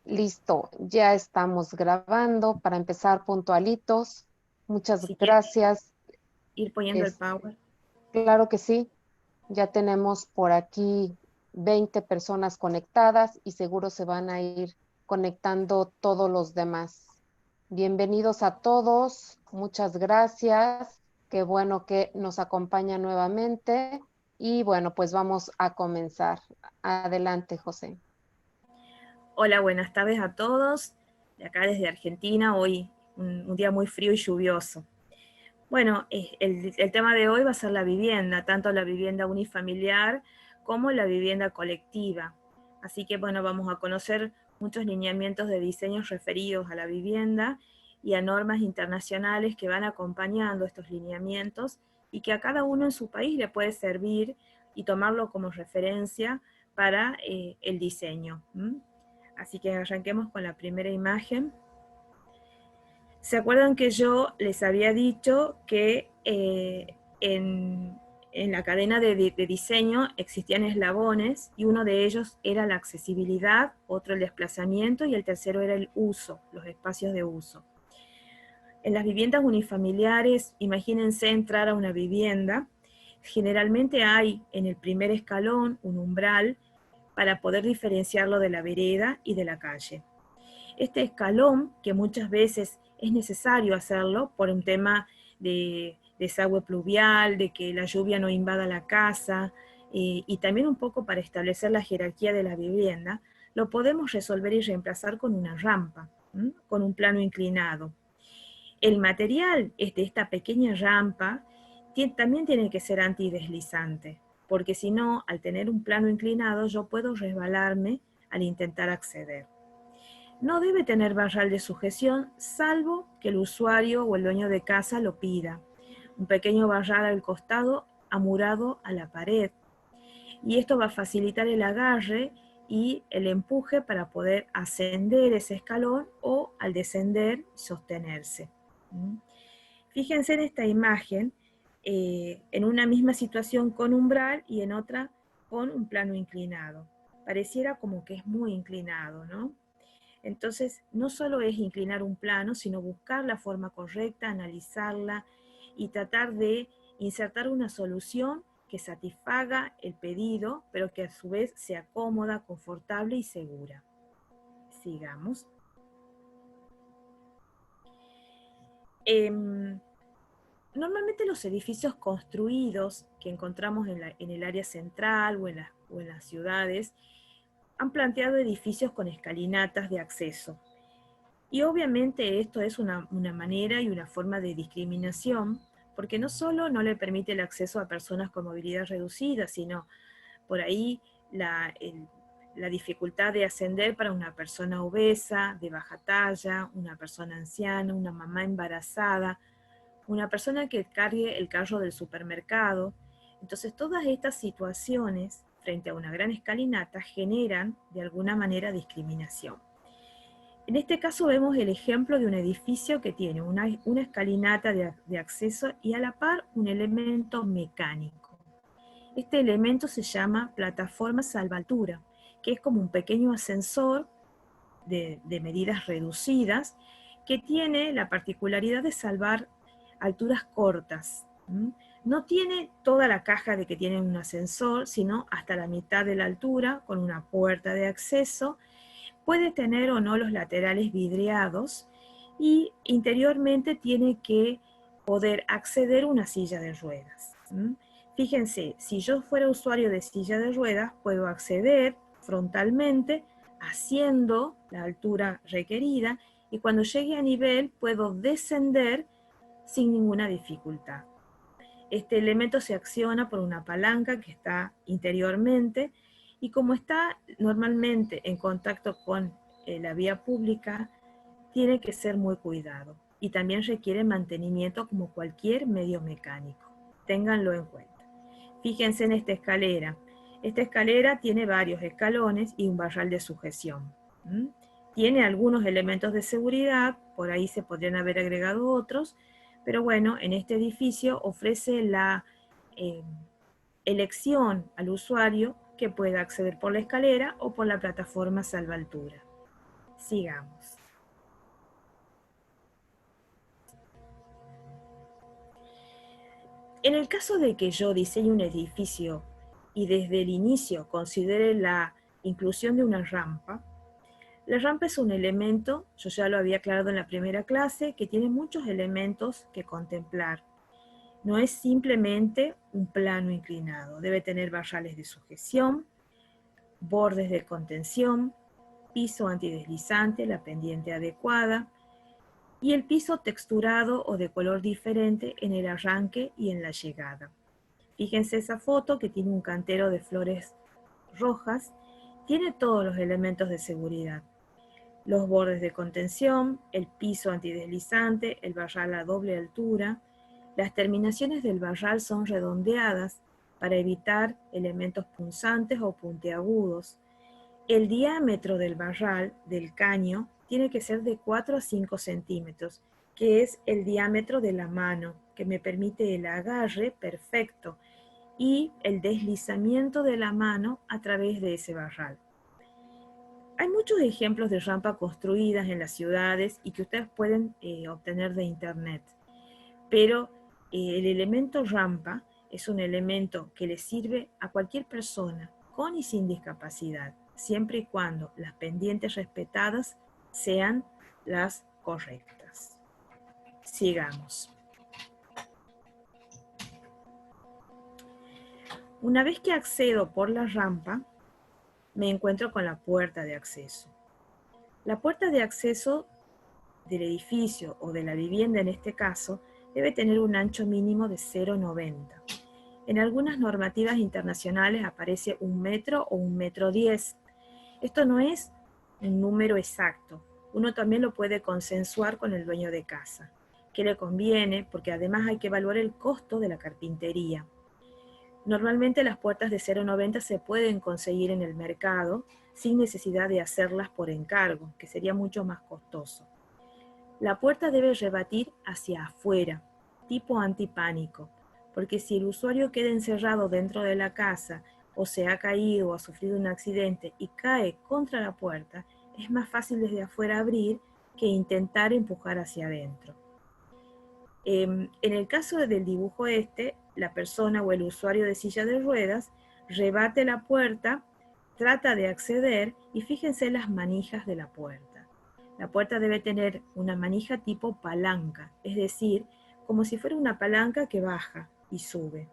Listo, ya estamos grabando para empezar puntualitos. Muchas Si quieren gracias. ir poniendo el Es, power. claro que sí, ya tenemos por aquí 20 personas conectadas y seguro se van a ir conectando todos los demás. Bienvenidos a todos, muchas gracias. Qué bueno que nos acompaña nuevamente. Y bueno, pues vamos a comenzar. Adelante, José. Hola, buenas tardes a todos. De acá desde Argentina, hoy un día muy frío y lluvioso. Bueno, el tema de hoy va a ser la vivienda, tanto la vivienda unifamiliar como la vivienda colectiva. Así que bueno, vamos a conocer muchos lineamientos de diseños referidos a la vivienda y a normas internacionales que van acompañando estos lineamientos y que a cada uno en su país le puede servir y tomarlo como referencia para el diseño. Así que arranquemos con la primera imagen. ¿Se acuerdan que yo les había dicho que en la cadena de diseño existían eslabones y uno de ellos era la accesibilidad, otro el desplazamiento y el tercero era el uso, los espacios de uso? En las viviendas unifamiliares, imagínense entrar a una vivienda, generalmente hay en el primer escalón un umbral para poder diferenciarlo de la vereda y de la calle. Este escalón, que muchas veces es necesario hacerlo por un tema de desagüe pluvial, de que la lluvia no invada la casa, y también un poco para establecer la jerarquía de la vivienda, lo podemos resolver y reemplazar con una rampa, con un plano inclinado. El material de esta pequeña rampa también tiene que ser antideslizante, porque si no, al tener un plano inclinado, yo puedo resbalarme al intentar acceder. No debe tener barral de sujeción, salvo que el usuario o el dueño de casa lo pida. Un pequeño barral al costado amurado a la pared. Y esto va a facilitar el agarre y el empuje para poder ascender ese escalón o al descender sostenerse. Fíjense en esta imagen, en una misma situación con umbral y en otra con un plano inclinado. Pareciera como que es muy inclinado, ¿no? Entonces, no solo es inclinar un plano, sino buscar la forma correcta, analizarla y tratar de insertar una solución que satisfaga el pedido, pero que a su vez sea cómoda, confortable y segura. Sigamos. Normalmente los edificios construidos que encontramos en el área central o en las ciudades han planteado edificios con escalinatas de acceso. Y obviamente esto es una manera y una forma de discriminación, porque no solo no le permite el acceso a personas con movilidad reducida, sino por ahí la dificultad de ascender para una persona obesa, de baja talla, una persona anciana, una mamá embarazada, una persona que cargue el carro del supermercado. Entonces todas estas situaciones frente a una gran escalinata generan de alguna manera discriminación. En este caso vemos el ejemplo de un edificio que tiene una escalinata de acceso y a la par un elemento mecánico. Este elemento se llama plataforma salvaltura, que es como un pequeño ascensor de medidas reducidas que tiene la particularidad de salvar alturas cortas. No tiene toda la caja de que tiene un ascensor, sino hasta la mitad de la altura, con una puerta de acceso. Puede tener o no los laterales vidriados y interiormente tiene que poder acceder a una silla de ruedas. Fíjense, si yo fuera usuario de silla de ruedas, puedo acceder frontalmente haciendo la altura requerida y cuando llegue a nivel puedo descender sin ninguna dificultad. Este elemento se acciona por una palanca que está interiormente Y como está normalmente en contacto con la vía pública, tiene que ser muy cuidado. Y también requiere mantenimiento como cualquier medio mecánico. Ténganlo en cuenta. Fíjense en esta escalera. Esta escalera tiene varios escalones y un barral de sujeción. Tiene algunos elementos de seguridad, por ahí se podrían haber agregado otros, pero bueno, en este edificio ofrece la elección al usuario que pueda acceder por la escalera o por la plataforma salvaaltura. Sigamos. En el caso de que yo diseñe un edificio y desde el inicio considere la inclusión de una rampa, la rampa es un elemento, yo ya lo había aclarado en la primera clase, que tiene muchos elementos que contemplar. No es simplemente un plano inclinado, debe tener barrales de sujeción, bordes de contención, piso antideslizante, la pendiente adecuada, y el piso texturado o de color diferente en el arranque y en la llegada. Fíjense esa foto que tiene un cantero de flores rojas, tiene todos los elementos de seguridad. Los bordes de contención, el piso antideslizante, el barral a doble altura. Las terminaciones del barral son redondeadas para evitar elementos punzantes o puntiagudos. El diámetro del barral, del caño, tiene que ser de 4 a 5 centímetros, que es el diámetro de la mano, que me permite el agarre perfecto y el deslizamiento de la mano a través de ese barral. Hay muchos ejemplos de rampas construidas en las ciudades y que ustedes pueden obtener de internet, pero el elemento rampa es un elemento que le sirve a cualquier persona, con y sin discapacidad, siempre y cuando las pendientes respetadas sean las correctas. Sigamos. Una vez que accedo por la rampa, me encuentro con la puerta de acceso. La puerta de acceso del edificio o de la vivienda en este caso debe tener un ancho mínimo de 0,90. En algunas normativas internacionales aparece 1 metro o 1,10 m. Esto no es un número exacto. Uno también lo puede consensuar con el dueño de casa. ¿Qué le conviene? Porque además hay que evaluar el costo de la carpintería. Normalmente las puertas de 0,90 se pueden conseguir en el mercado sin necesidad de hacerlas por encargo, que sería mucho más costoso. La puerta debe rebatir hacia afuera, tipo antipánico, porque si el usuario queda encerrado dentro de la casa o se ha caído o ha sufrido un accidente y cae contra la puerta, es más fácil desde afuera abrir que intentar empujar hacia adentro. En el caso del dibujo la persona o el usuario de silla de ruedas rebate la puerta, trata de acceder y fíjense las manijas de la puerta. La puerta debe tener una manija tipo palanca, es decir, como si fuera una palanca que baja y sube.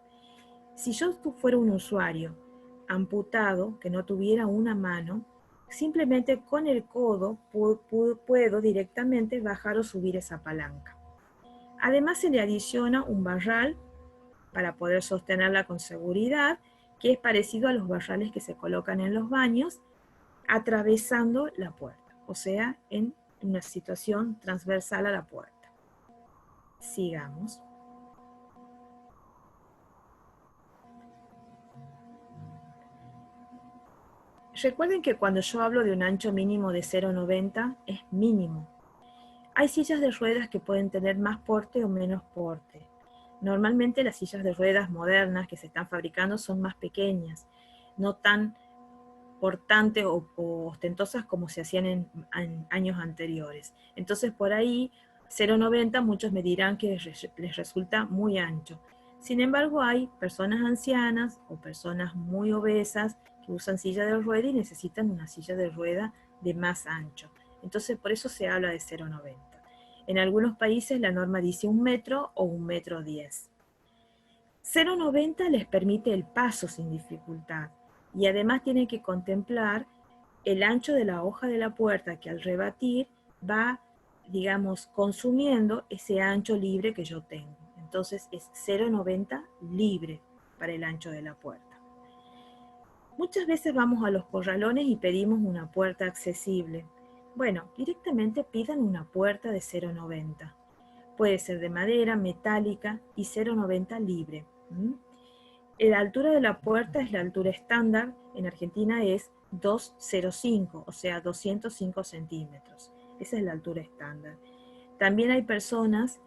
Si yo fuera un usuario amputado, que no tuviera una mano, simplemente con el codo puedo directamente bajar o subir esa palanca. Además se le adiciona un barral para poder sostenerla con seguridad, que es parecido a los barrales que se colocan en los baños, atravesando la puerta, o sea, en una situación transversal a la puerta. Sigamos. Recuerden que cuando yo hablo de un ancho mínimo de 0,90 es mínimo. Hay sillas de ruedas que pueden tener más porte o menos porte. Normalmente las sillas de ruedas modernas que se están fabricando son más pequeñas, no tan portantes o ostentosas como se hacían en años anteriores. Entonces por ahí 0,90 muchos me dirán que les resulta muy ancho. Sin embargo, hay personas ancianas o personas muy obesas que usan silla de rueda y necesitan una silla de rueda de más ancho. Entonces por eso se habla de 0,90. En algunos países la norma dice 1 metro o 1,10 m. 0,90 les permite el paso sin dificultad y además tienen que contemplar el ancho de la hoja de la puerta que al rebatir va, digamos, consumiendo ese ancho libre que yo tengo. Entonces es 0,90 libre para el ancho de la puerta. Muchas veces vamos a los corralones y pedimos una puerta accesible. Bueno, directamente pidan una puerta de 0,90. Puede ser de madera, metálica y 0,90 libre. La altura de la puerta es la altura estándar, en Argentina es 2,05, o sea, 205 centímetros. Esa es la altura estándar. También hay personas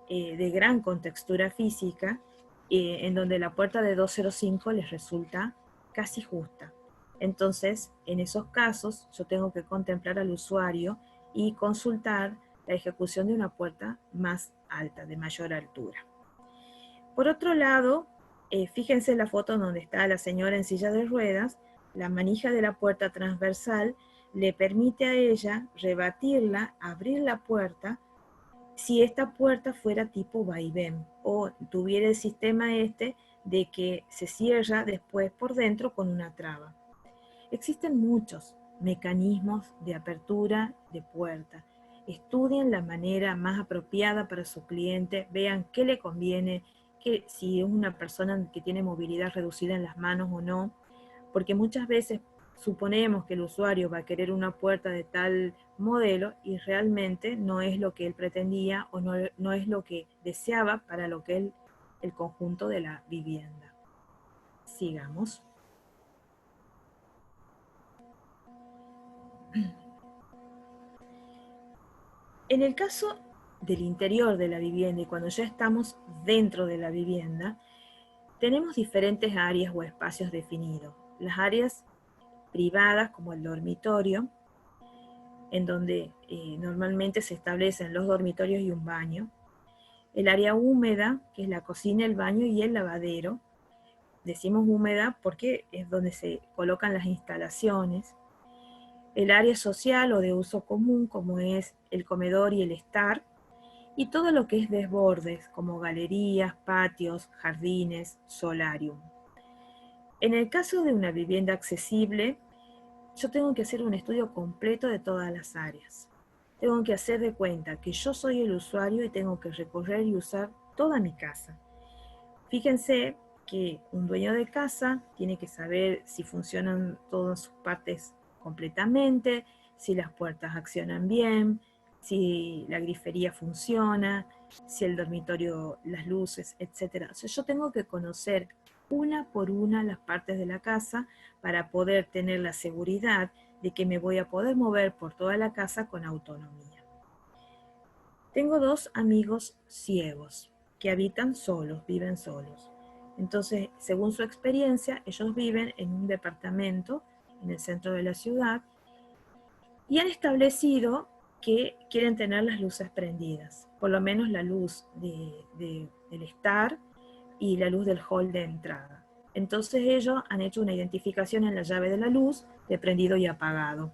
de gran contextura física en donde la puerta de 2,05 les resulta casi justa. Entonces, en esos casos, yo tengo que contemplar al usuario y consultar la ejecución de una puerta más alta, de mayor altura. Por otro lado, fíjense la foto donde está la señora en silla de ruedas, la manija de la puerta transversal le permite a ella rebatirla, abrir la puerta, si esta puerta fuera tipo vaivén o tuviera el sistema este de que se cierra después por dentro con una traba. Existen muchos mecanismos de apertura de puerta. Estudien la manera más apropiada para su cliente, vean qué le conviene, que si es una persona que tiene movilidad reducida en las manos o no, porque muchas veces suponemos que el usuario va a querer una puerta de tal modelo y realmente no es lo que él pretendía o no es lo que deseaba para lo que es el conjunto de la vivienda. Sigamos. En el caso del interior de la vivienda y cuando ya estamos dentro de la vivienda, tenemos diferentes áreas o espacios definidos. Las áreas privadas como el dormitorio, en donde normalmente se establecen los dormitorios y un baño. El área húmeda, que es la cocina, el baño y el lavadero. Decimos húmeda porque es donde se colocan las instalaciones. El área social o de uso común, como es el comedor y el estar. Y todo lo que es desbordes, como galerías, patios, jardines, solarium. En el caso de una vivienda accesible, yo tengo que hacer un estudio completo de todas las áreas. Tengo que hacer de cuenta que yo soy el usuario y tengo que recorrer y usar toda mi casa. Fíjense que un dueño de casa tiene que saber si funcionan todas sus partes completamente, si las puertas accionan bien, si la grifería funciona, si el dormitorio, las luces, etc. O sea, yo tengo que conocer una por una las partes de la casa para poder tener la seguridad de que me voy a poder mover por toda la casa con autonomía. Tengo dos amigos ciegos que habitan solos, viven solos. Entonces, según su experiencia, ellos viven en un departamento en el centro de la ciudad y han establecido que quieren tener las luces prendidas, por lo menos la luz del estar y la luz del hall de entrada. Entonces ellos han hecho una identificación en la llave de la luz de prendido y apagado.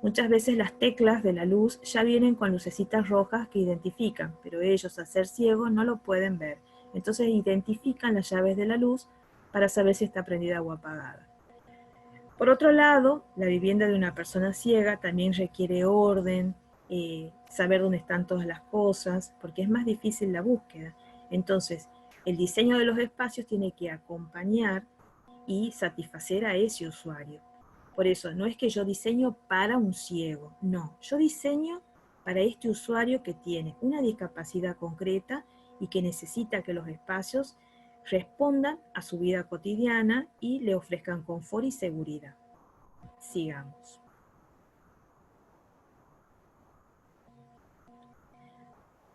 Muchas veces las teclas de la luz ya vienen con lucecitas rojas que identifican, pero ellos, al ser ciegos, no lo pueden ver. Entonces identifican las llaves de la luz para saber si está prendida o apagada. Por otro lado, la vivienda de una persona ciega también requiere orden, saber dónde están todas las cosas, porque es más difícil la búsqueda. Entonces, el diseño de los espacios tiene que acompañar y satisfacer a ese usuario. Por eso, no es que yo diseño para un ciego, no, yo diseño para este usuario que tiene una discapacidad concreta y que necesita que los espacios respondan a su vida cotidiana y le ofrezcan confort y seguridad. Sigamos.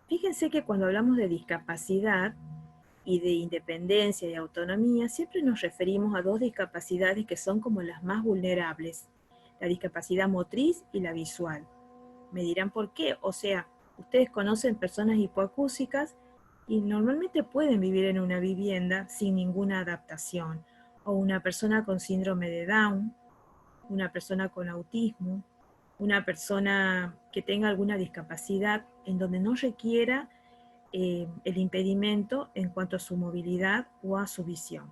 Fíjense que cuando hablamos de discapacidad y de independencia y autonomía, siempre nos referimos a dos discapacidades que son como las más vulnerables, la discapacidad motriz y la visual. Me dirán por qué, o sea, ustedes conocen personas hipoacúsicas y normalmente pueden vivir en una vivienda sin ninguna adaptación, o una persona con síndrome de Down, una persona con autismo, una persona que tenga alguna discapacidad en donde no requiera el impedimento en cuanto a su movilidad o a su visión.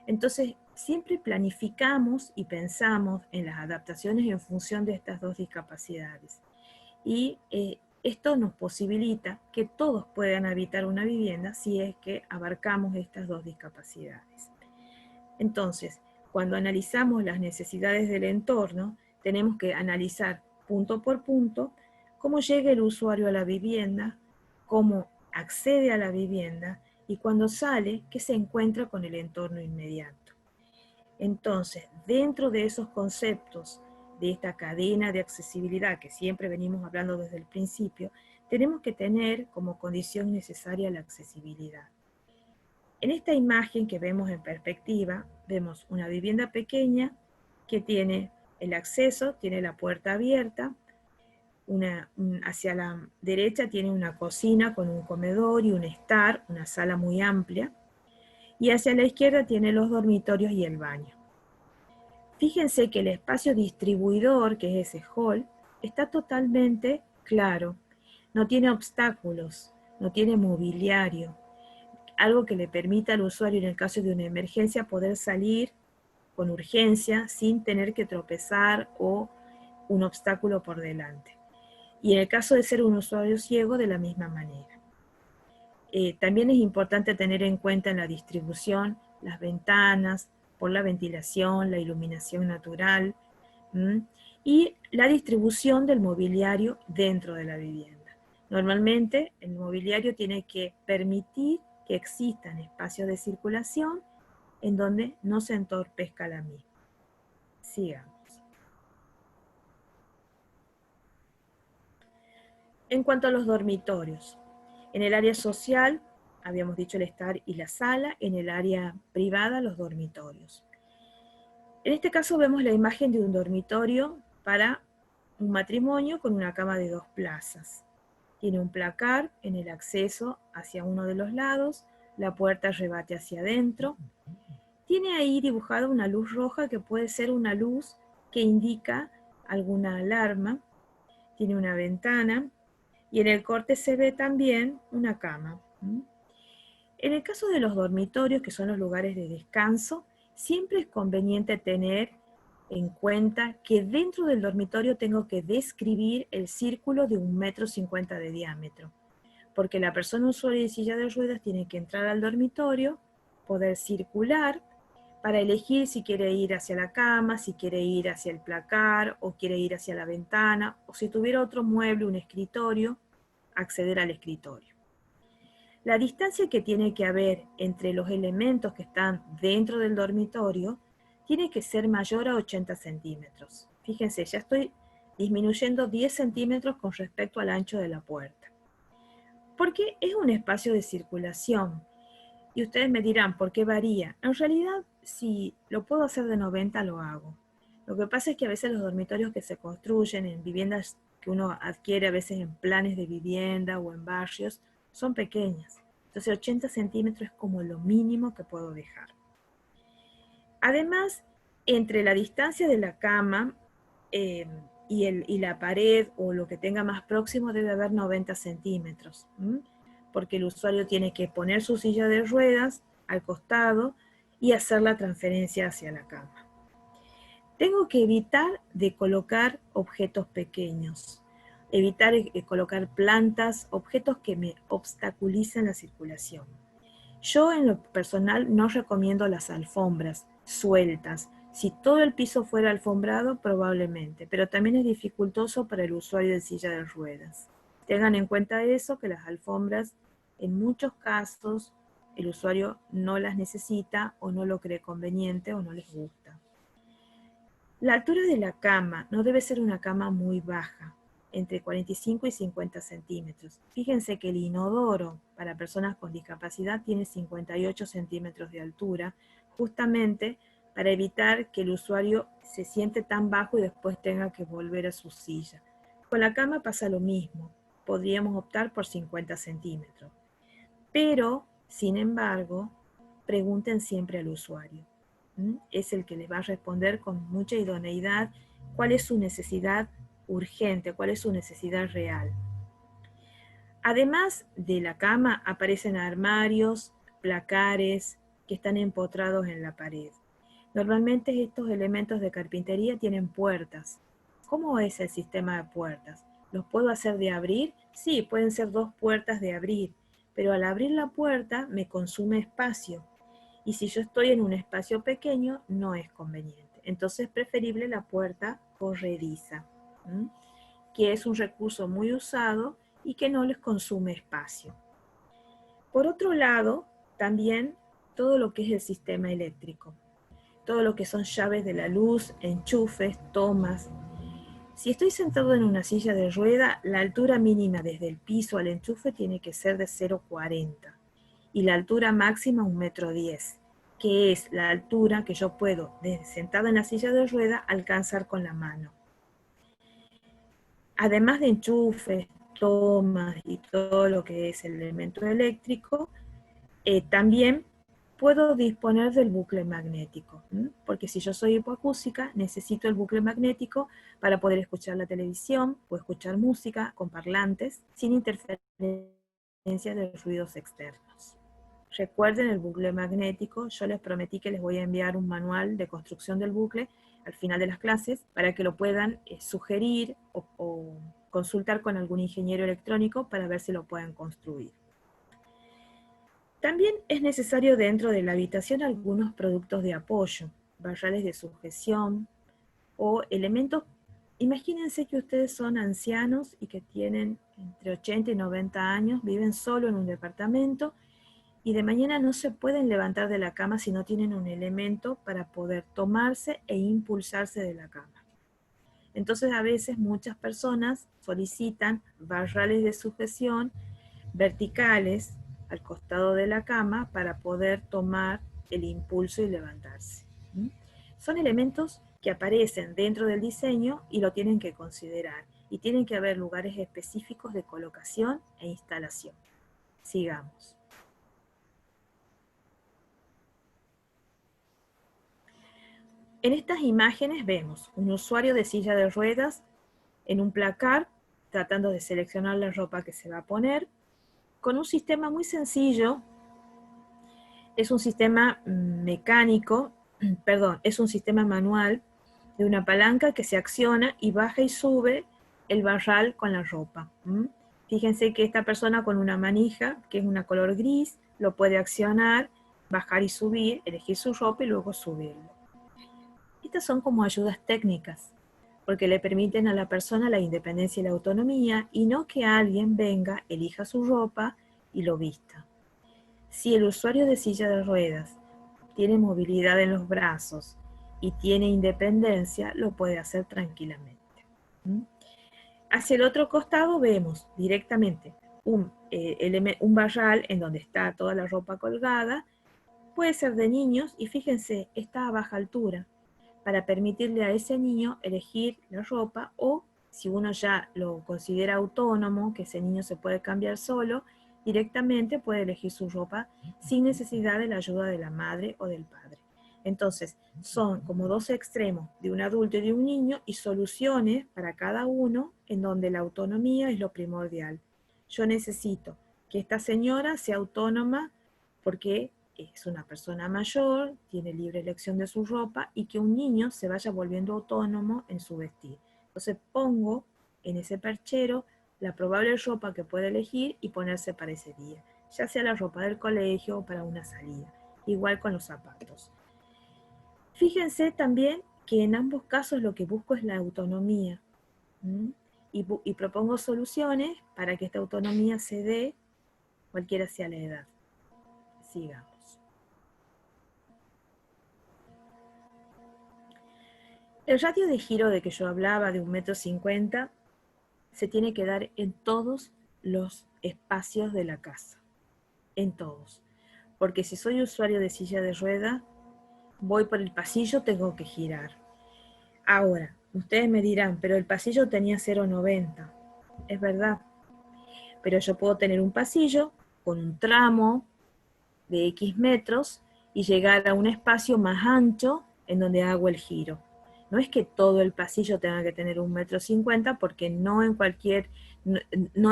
Entonces, siempre planificamos y pensamos en las adaptaciones en función de estas dos discapacidades. Y esto nos posibilita que todos puedan habitar una vivienda si es que abarcamos estas dos discapacidades. Entonces, cuando analizamos las necesidades del entorno, tenemos que analizar punto por punto cómo llega el usuario a la vivienda, cómo accede a la vivienda y cuando sale, qué se encuentra con el entorno inmediato. Entonces, dentro de esos conceptos de esta cadena de accesibilidad que siempre venimos hablando desde el principio, tenemos que tener como condición necesaria la accesibilidad. En esta imagen que vemos en perspectiva, vemos una vivienda pequeña que tiene el acceso, tiene la puerta abierta, hacia la derecha tiene una cocina con un comedor y un estar, una sala muy amplia, y hacia la izquierda tiene los dormitorios y el baño. Fíjense que el espacio distribuidor, que es ese hall, está totalmente claro, no tiene obstáculos, no tiene mobiliario, algo que le permita al usuario en el caso de una emergencia poder salir con urgencia sin tener que tropezar o un obstáculo por delante. Y en el caso de ser un usuario ciego, de la misma manera. También es importante tener en cuenta en la distribución las ventanas, por la ventilación, la iluminación natural, y la distribución del mobiliario dentro de la vivienda. Normalmente el mobiliario tiene que permitir que existan espacios de circulación en donde no se entorpezca la misma. Sigamos. En cuanto a los dormitorios, en el área social, habíamos dicho el estar y la sala, en el área privada, los dormitorios. En este caso vemos la imagen de un dormitorio para un matrimonio con una cama de 2 plazas. Tiene un placar en el acceso hacia uno de los lados, la puerta rebate hacia adentro. Tiene ahí dibujada una luz roja que puede ser una luz que indica alguna alarma. Tiene una ventana y en el corte se ve también una cama. En el caso de los dormitorios, que son los lugares de descanso, siempre es conveniente tener en cuenta que dentro del dormitorio tengo que describir el círculo de 1,50 m de diámetro, porque la persona usuaria de silla de ruedas tiene que entrar al dormitorio, poder circular, para elegir si quiere ir hacia la cama, si quiere ir hacia el placar, o quiere ir hacia la ventana, o si tuviera otro mueble, un escritorio, acceder al escritorio. La distancia que tiene que haber entre los elementos que están dentro del dormitorio tiene que ser mayor a 80 centímetros. Fíjense, ya estoy disminuyendo 10 centímetros con respecto al ancho de la puerta. Porque es un espacio de circulación. Y ustedes me dirán, ¿por qué varía? En realidad, si lo puedo hacer de 90, lo hago. Lo que pasa es que a veces los dormitorios que se construyen en viviendas que uno adquiere a veces en planes de vivienda o en barrios, son pequeñas. Entonces 80 centímetros es como lo mínimo que puedo dejar. Además, entre la distancia de la cama y la pared o lo que tenga más próximo debe haber 90 centímetros. Porque el usuario tiene que poner su silla de ruedas al costado y hacer la transferencia hacia la cama. Tengo que evitar de colocar objetos pequeños, evitar colocar plantas, objetos que me obstaculicen la circulación. Yo en lo personal no recomiendo las alfombras sueltas. Si todo el piso fuera alfombrado, probablemente, pero también es dificultoso para el usuario de silla de ruedas. Tengan en cuenta eso, que las alfombras, en muchos casos, el usuario no las necesita o no lo cree conveniente o no les gusta. La altura de la cama no debe ser una cama muy baja, entre 45 y 50 centímetros. Fíjense que el inodoro para personas con discapacidad tiene 58 centímetros de altura, justamente para evitar que el usuario se siente tan bajo y después tenga que volver a su silla. Con la cama pasa lo mismo, podríamos optar por 50 centímetros. Pero, sin embargo, pregunten siempre al usuario. Es el que les va a responder con mucha idoneidad cuál es su necesidad urgente, cuál es su necesidad real. Además de la cama aparecen armarios, placares que están empotrados en la pared. Normalmente estos elementos de carpintería tienen puertas. ¿Cómo es el sistema de puertas? ¿Los puedo hacer de abrir? Sí, pueden ser 2 puertas de abrir, pero al abrir la puerta me consume espacio. Y si yo estoy en un espacio pequeño, no es conveniente. Entonces es preferible la puerta corrediza, ¿m? Que es un recurso muy usado y que no les consume espacio. Por otro lado, también todo lo que es el sistema eléctrico, todo lo que son llaves de la luz, enchufes, tomas. Si estoy sentado en una silla de rueda, la altura mínima desde el piso al enchufe tiene que ser de 0,40 y la altura máxima 1,10 m, que es la altura que yo puedo, desde sentada en la silla de rueda, alcanzar con la mano. Además de enchufes, tomas y todo lo que es el elemento eléctrico, también puedo disponer del bucle magnético, porque si yo soy hipoacústica, necesito el bucle magnético para poder escuchar la televisión o escuchar música con parlantes sin interferencia de ruidos externos. Recuerden el bucle magnético, yo les prometí que les voy a enviar un manual de construcción del bucle al final de las clases para que lo puedan sugerir o consultar con algún ingeniero electrónico para ver si lo pueden construir. También es necesario dentro de la habitación algunos productos de apoyo, barrales de sujeción o elementos. Imagínense que ustedes son ancianos y que tienen entre 80 y 90 años, viven solo en un departamento y de mañana no se pueden levantar de la cama si no tienen un elemento para poder tomarse e impulsarse de la cama. Entonces a veces muchas personas solicitan barrales de sujeción verticales al costado de la cama para poder tomar el impulso y levantarse. Son elementos que aparecen dentro del diseño y lo tienen que considerar. Y tienen que haber lugares específicos de colocación e instalación. Sigamos. En estas imágenes vemos un usuario de silla de ruedas en un placar tratando de seleccionar la ropa que se va a poner con un sistema muy sencillo. Es un sistema mecánico, perdón, es un sistema manual de una palanca que se acciona y baja y sube el barral con la ropa. Fíjense que esta persona con una manija, que es una color gris, lo puede accionar, bajar y subir, elegir su ropa y luego subirlo. Estas son como ayudas técnicas, porque le permiten a la persona la independencia y la autonomía, y no que alguien venga, elija su ropa y lo vista. Si el usuario de silla de ruedas tiene movilidad en los brazos y tiene independencia, lo puede hacer tranquilamente. Hacia el otro costado vemos directamente un barral en donde está toda la ropa colgada. Puede ser de niños y fíjense, está a baja altura para permitirle a ese niño elegir la ropa, o si uno ya lo considera autónomo, que ese niño se puede cambiar solo, directamente puede elegir su ropa sin necesidad de la ayuda de la madre o del padre. Entonces, son como dos extremos de un adulto y de un niño y soluciones para cada uno en donde la autonomía es lo primordial. Yo necesito que esta señora sea autónoma porque es una persona mayor, tiene libre elección de su ropa y que un niño se vaya volviendo autónomo en su vestir. Entonces pongo en ese perchero la probable ropa que puede elegir y ponerse para ese día, ya sea la ropa del colegio o para una salida, igual con los zapatos. Fíjense también que en ambos casos lo que busco es la autonomía y propongo soluciones para que esta autonomía se dé cualquiera sea la edad. Sigamos. El radio de giro de que yo hablaba de 1,50 m se tiene que dar en todos los espacios de la casa, en todos. Porque si soy usuario de silla de rueda, voy por el pasillo, tengo que girar. Ahora, ustedes me dirán, pero el pasillo tenía 0,90 m. Es verdad, pero yo puedo tener un pasillo con un tramo de X metros y llegar a un espacio más ancho en donde hago el giro. No es que todo el pasillo tenga que tener 1,50 m, porque no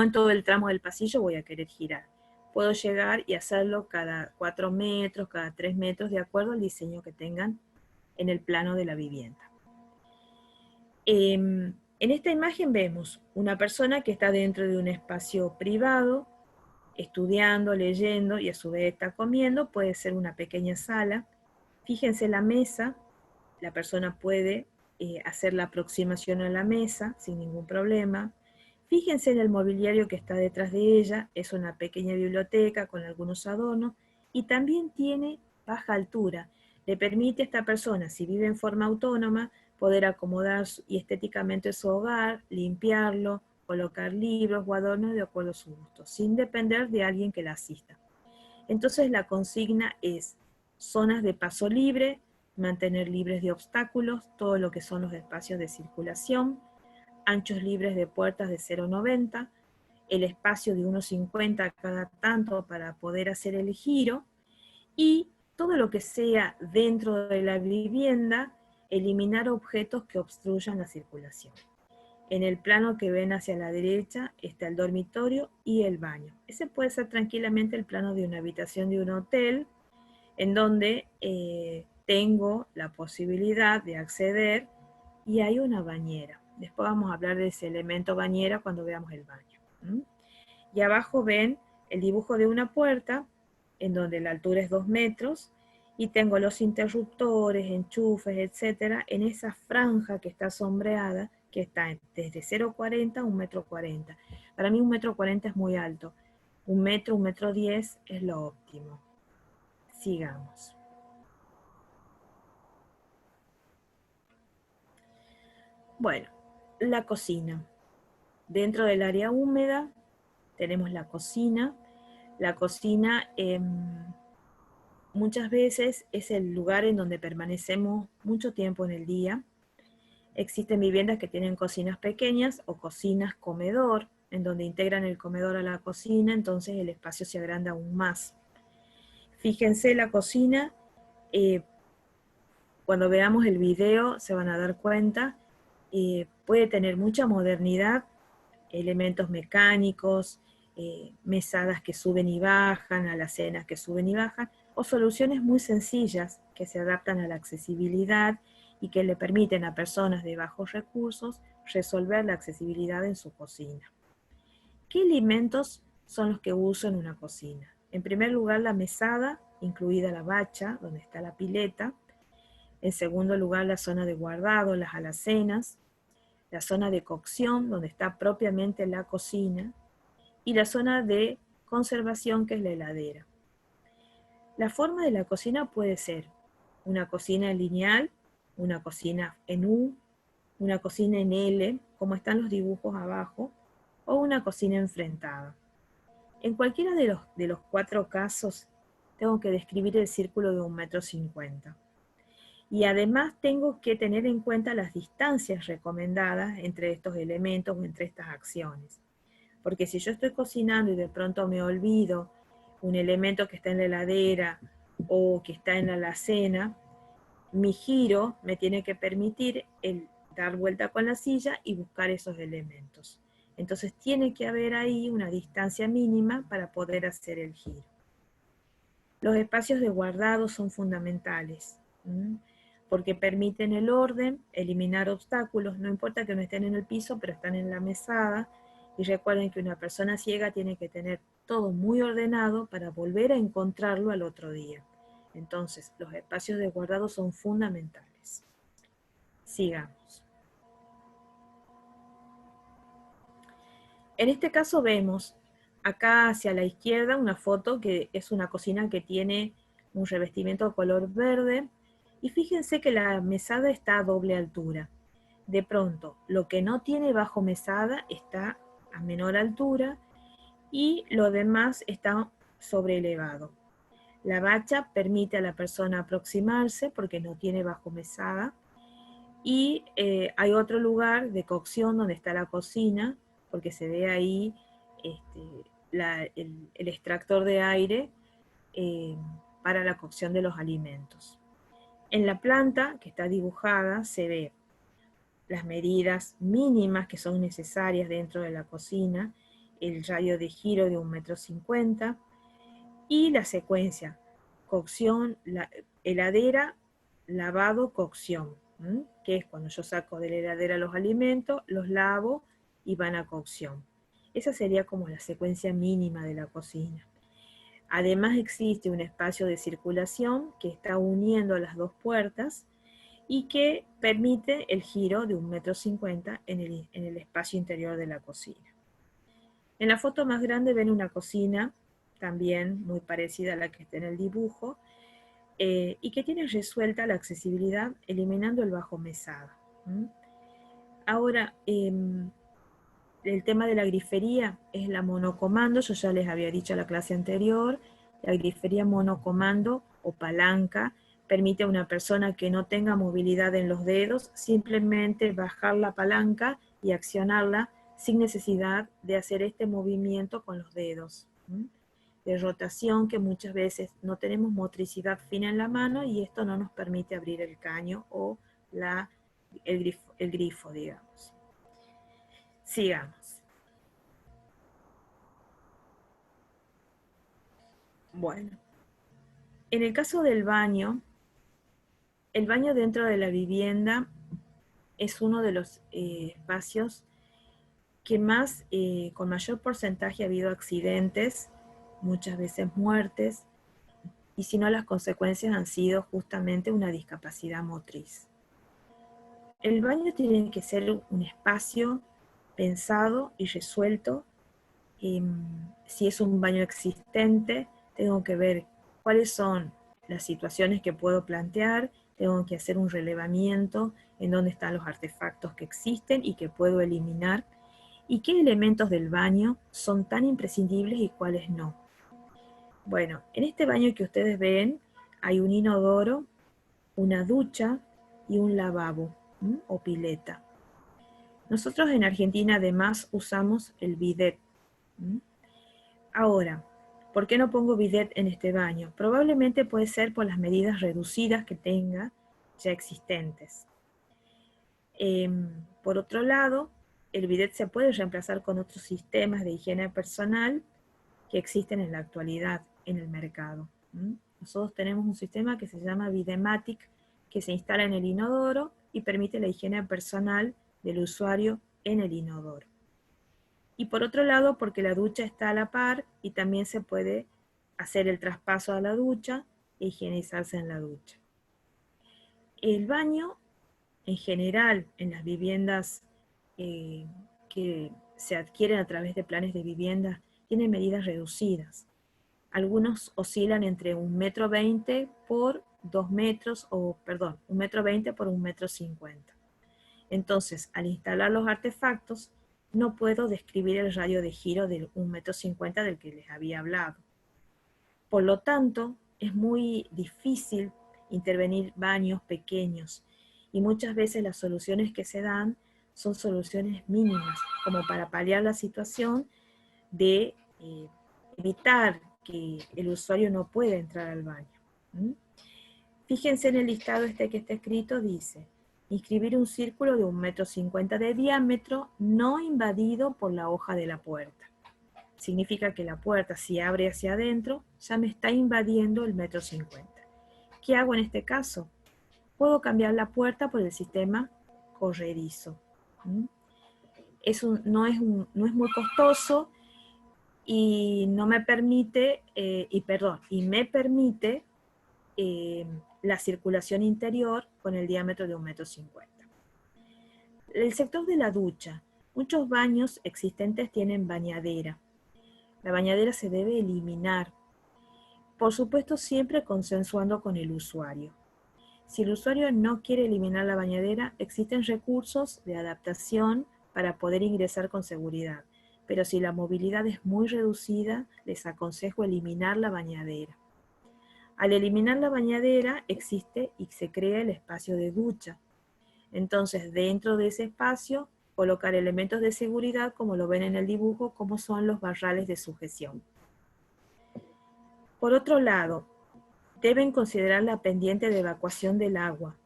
en todo el tramo del pasillo voy a querer girar. Puedo llegar y hacerlo cada 4 metros, cada 3 metros, de acuerdo al diseño que tengan en el plano de la vivienda. En esta imagen vemos una persona que está dentro de un espacio privado estudiando, leyendo y a su vez está comiendo. Puede ser una pequeña sala. Fíjense la mesa, la persona puede hacer la aproximación a la mesa sin ningún problema. Fíjense en el mobiliario que está detrás de ella, es una pequeña biblioteca con algunos adornos y también tiene baja altura. Le permite a esta persona, si vive en forma autónoma, poder acomodar y estéticamente su hogar, limpiarlo, colocar libros o adornos de acuerdo a su gusto, sin depender de alguien que la asista. Entonces la consigna es zonas de paso libre, mantener libres de obstáculos todo lo que son los espacios de circulación, anchos libres de puertas de 0,90, el espacio de 1,50 cada tanto para poder hacer el giro, y todo lo que sea dentro de la vivienda, eliminar objetos que obstruyan la circulación. En el plano que ven hacia la derecha está el dormitorio y el baño. Ese puede ser tranquilamente el plano de una habitación de un hotel, en donde tengo la posibilidad de acceder y hay una bañera. Después vamos a hablar de ese elemento bañera cuando veamos el baño. Y abajo ven el dibujo de una puerta, en donde la altura es 2 metros, y tengo los interruptores, enchufes, etcétera, en esa franja que está sombreada, que está desde 0,40 a 1,40 m. Para mí 1,40 m es muy alto. 1 metro, 1,10 m es lo óptimo. Sigamos. Bueno, la cocina. Dentro del área húmeda tenemos la cocina. La cocina muchas veces es el lugar en donde permanecemos mucho tiempo en el día. Existen viviendas que tienen cocinas pequeñas o cocinas comedor, en donde integran el comedor a la cocina, entonces el espacio se agranda aún más. Fíjense la cocina, cuando veamos el video se van a dar cuenta, puede tener mucha modernidad, elementos mecánicos, mesadas que suben y bajan, alacenas que suben y bajan, o soluciones muy sencillas que se adaptan a la accesibilidad y que le permiten a personas de bajos recursos resolver la accesibilidad en su cocina. ¿Qué alimentos son los que uso en una cocina? En primer lugar, la mesada, incluida la bacha, donde está la pileta. En segundo lugar, la zona de guardado, las alacenas. La zona de cocción, donde está propiamente la cocina. Y la zona de conservación, que es la heladera. La forma de la cocina puede ser una cocina lineal, una cocina en U, una cocina en L, como están los dibujos abajo, o una cocina enfrentada. En cualquiera de los 4 casos, tengo que describir el círculo de 1,50 m. Y además tengo que tener en cuenta las distancias recomendadas entre estos elementos o entre estas acciones. Porque si yo estoy cocinando y de pronto me olvido un elemento que está en la heladera o que está en la alacena, mi giro me tiene que permitir el dar vuelta con la silla y buscar esos elementos. Entonces tiene que haber ahí una distancia mínima para poder hacer el giro. Los espacios de guardado son fundamentales, porque permiten el orden, eliminar obstáculos, no importa que no estén en el piso, pero están en la mesada. Y recuerden que una persona ciega tiene que tener todo muy ordenado para volver a encontrarlo al otro día. Entonces, los espacios de guardado son fundamentales. Sigamos. En este caso vemos acá hacia la izquierda una foto que es una cocina que tiene un revestimiento color verde. Y fíjense que la mesada está a doble altura. De pronto, lo que no tiene bajo mesada está a menor altura y lo demás está sobreelevado. La bacha permite a la persona aproximarse porque no tiene bajo mesada. Y hay otro lugar de cocción donde está la cocina, porque se ve ahí el extractor de aire para la cocción de los alimentos. En la planta que está dibujada se ve las medidas mínimas que son necesarias dentro de la cocina, el radio de giro de 1,50 m y la secuencia: cocción, heladera, lavado, cocción, que es cuando yo saco de la heladera los alimentos, los lavo y van a cocción. Esa sería como la secuencia mínima de la cocina. Además existe un espacio de circulación que está uniendo las dos puertas y que permite el giro de 1,50 m en el espacio interior de la cocina. En la foto más grande ven una cocina, también muy parecida a la que está en el dibujo, y que tiene resuelta la accesibilidad eliminando el bajo mesada. Ahora, el tema de la grifería es la monocomando, yo ya les había dicho en la clase anterior, la grifería monocomando o palanca permite a una persona que no tenga movilidad en los dedos simplemente bajar la palanca y accionarla sin necesidad de hacer este movimiento con los dedos, de rotación, que muchas veces no tenemos motricidad fina en la mano y esto no nos permite abrir el caño o el grifo, digamos. Sigamos. Bueno, en el caso del baño, el baño dentro de la vivienda es uno de los espacios que más, con mayor porcentaje ha habido accidentes, muchas veces muertes, y si no las consecuencias han sido justamente una discapacidad motriz. El baño tiene que ser un espacio pensado y resuelto. Si es un baño existente, tengo que ver cuáles son las situaciones que puedo plantear, tengo que hacer un relevamiento en dónde están los artefactos que existen y que puedo eliminar, y qué elementos del baño son tan imprescindibles y cuáles no. Bueno, en este baño que ustedes ven hay un inodoro, una ducha y un lavabo o pileta. Nosotros en Argentina además usamos el bidet. Ahora, ¿por qué no pongo bidet en este baño? Probablemente puede ser por las medidas reducidas que tenga ya existentes. Por otro lado, el bidet se puede reemplazar con otros sistemas de higiene personal que existen en la actualidad en el mercado. Nosotros tenemos un sistema que se llama Bidematic, que se instala en el inodoro y permite la higiene personal del usuario en el inodoro. Y por otro lado, porque la ducha está a la par y también se puede hacer el traspaso a la ducha e higienizarse en la ducha. El baño, en general, en las viviendas que se adquieren a través de planes de vivienda, tiene medidas reducidas. Algunos oscilan entre 1,20 m por 2 metros, o perdón, 1,20 m por 1,50 m. Entonces, al instalar los artefactos, no puedo describir el radio de giro del 1,50 m del que les había hablado. Por lo tanto, es muy difícil intervenir baños pequeños y muchas veces las soluciones que se dan son soluciones mínimas, como para paliar la situación de evitar que el usuario no pueda entrar al baño. Fíjense en el listado este que está escrito, dice: inscribir un círculo de 1,50 m de diámetro no invadido por la hoja de la puerta. Significa que la puerta, si abre hacia adentro, ya me está invadiendo el 1,50 m. ¿Qué hago en este caso? Puedo cambiar la puerta por el sistema corredizo. No es muy costoso y no me permite, me permite la circulación interior con el diámetro de 1,50 m. El sector de la ducha. Muchos baños existentes tienen bañadera. La bañadera se debe eliminar. Por supuesto, siempre consensuando con el usuario. Si el usuario no quiere eliminar la bañadera, existen recursos de adaptación para poder ingresar con seguridad. Pero si la movilidad es muy reducida, les aconsejo eliminar la bañadera. Al eliminar la bañadera, existe y se crea el espacio de ducha. Entonces, dentro de ese espacio, colocar elementos de seguridad, como lo ven en el dibujo, como son los barrales de sujeción. Por otro lado, deben considerar la pendiente de evacuación del agua,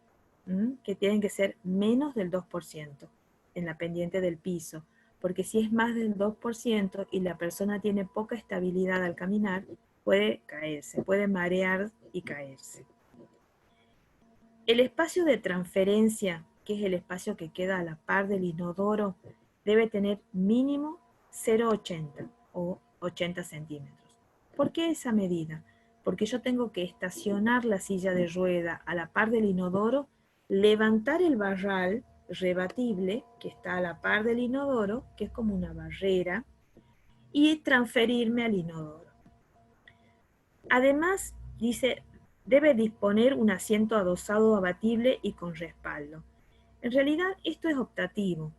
que tienen que ser menos del 2% en la pendiente del piso, porque si es más del 2% y la persona tiene poca estabilidad al caminar, puede caerse, puede marear y caerse. El espacio de transferencia, que es el espacio que queda a la par del inodoro, debe tener mínimo 0,80 o 80 centímetros. ¿Por qué esa medida? Porque yo tengo que estacionar la silla de rueda a la par del inodoro, levantar el barral rebatible que está a la par del inodoro, que es como una barrera, y transferirme al inodoro. Además, dice, debe disponer un asiento adosado abatible y con respaldo. En realidad, esto es optativo.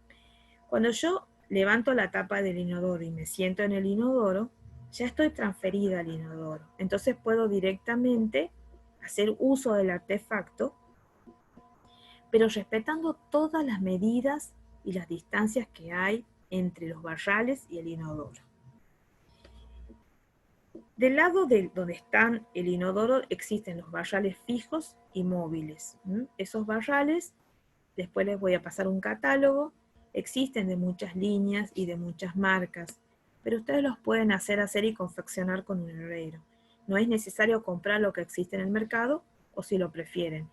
Cuando yo levanto la tapa del inodoro y me siento en el inodoro, ya estoy transferida al inodoro. Entonces puedo directamente hacer uso del artefacto, pero respetando todas las medidas y las distancias que hay entre los barrales y el inodoro. Del lado de donde están el inodoro existen los barrales fijos y móviles. Esos barrales, después les voy a pasar un catálogo, existen de muchas líneas y de muchas marcas, pero ustedes los pueden hacer y confeccionar con un herrero. No es necesario comprar lo que existe en el mercado, o si lo prefieren.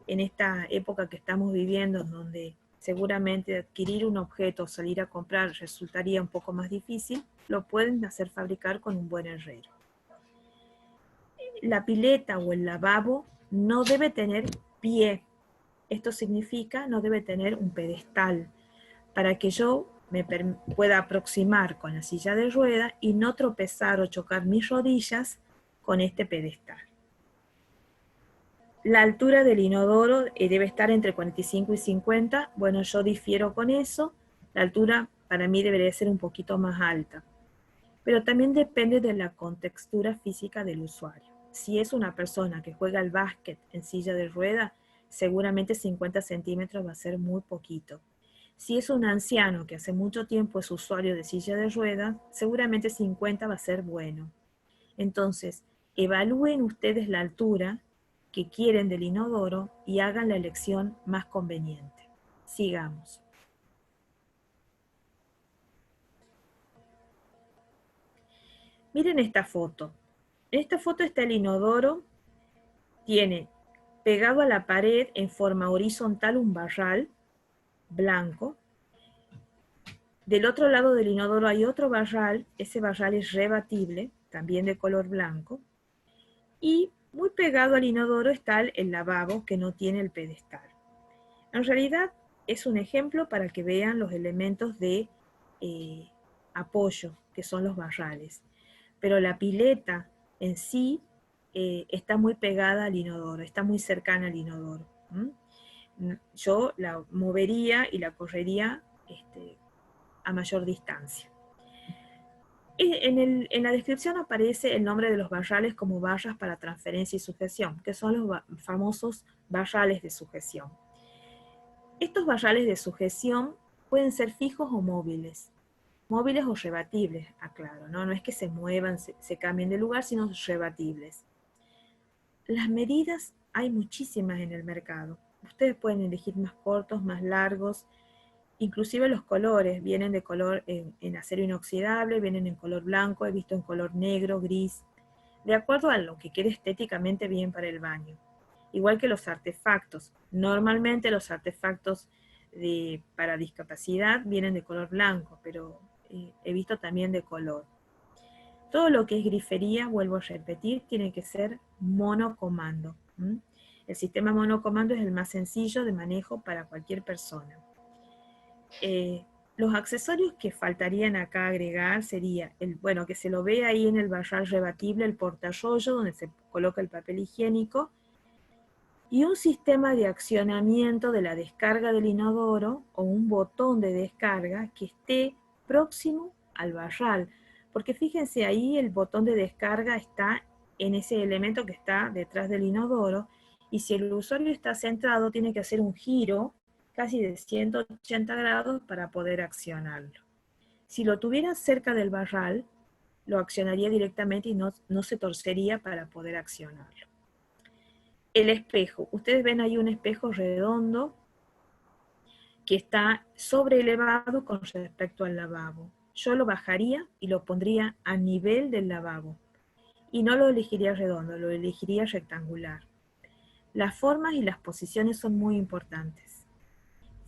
En esta época que estamos viviendo, donde seguramente adquirir un objeto o salir a comprar resultaría un poco más difícil, lo pueden hacer fabricar con un buen herrero. La pileta o el lavabo no debe tener pie. Esto significa no debe tener un pedestal para que yo me pueda aproximar con la silla de rueda y no tropezar o chocar mis rodillas con este pedestal. La altura del inodoro debe estar entre 45 y 50. Bueno, yo difiero con eso. La altura para mí debería ser un poquito más alta. Pero también depende de la contextura física del usuario. Si es una persona que juega al básquet en silla de rueda, seguramente 50 centímetros va a ser muy poquito. Si es un anciano que hace mucho tiempo es usuario de silla de ruedas, seguramente 50 va a ser bueno. Entonces, evalúen ustedes la altura que quieren del inodoro y hagan la elección más conveniente. Sigamos. Miren esta foto. En esta foto está el inodoro, tiene pegado a la pared en forma horizontal un barral blanco. Del otro lado del inodoro hay otro barral, ese barral es rebatible, también de color blanco. Y muy pegado al inodoro está el lavabo que no tiene el pedestal. En realidad es un ejemplo para que vean los elementos de apoyo, que son los barrales. Pero la pileta en sí está muy pegada al inodoro, está muy cercana al inodoro. Yo la movería y la correría a mayor distancia. En la descripción aparece el nombre de los barrales como barras para transferencia y sujeción, que son los famosos barrales de sujeción. Estos barrales de sujeción pueden ser fijos o móviles. Móviles o rebatibles, aclaro, ¿no? No es que se muevan, se cambien de lugar, sino rebatibles. Las medidas hay muchísimas en el mercado. Ustedes pueden elegir más cortos, más largos, inclusive los colores vienen de color en acero inoxidable, vienen en color blanco, he visto en color negro, gris, de acuerdo a lo que quede estéticamente bien para el baño. Igual que los artefactos. Normalmente los artefactos para discapacidad vienen de color blanco, pero he visto también de color. Todo lo que es grifería, vuelvo a repetir, tiene que ser monocomando. El sistema monocomando es el más sencillo de manejo para cualquier persona. Los accesorios que faltarían acá agregar sería, que se lo ve ahí en el barral rebatible, el portarrollo donde se coloca el papel higiénico, y un sistema de accionamiento de la descarga del inodoro o un botón de descarga que esté próximo al barral. Porque fíjense ahí el botón de descarga está en ese elemento que está detrás del inodoro, y si el usuario está centrado tiene que hacer un giro casi de 180 grados para poder accionarlo. Si lo tuviera cerca del barral, lo accionaría directamente y no se torcería para poder accionarlo. El espejo. Ustedes ven ahí un espejo redondo que está sobreelevado con respecto al lavabo. Yo lo bajaría y lo pondría a nivel del lavabo. Y no lo elegiría redondo, lo elegiría rectangular. Las formas y las posiciones son muy importantes.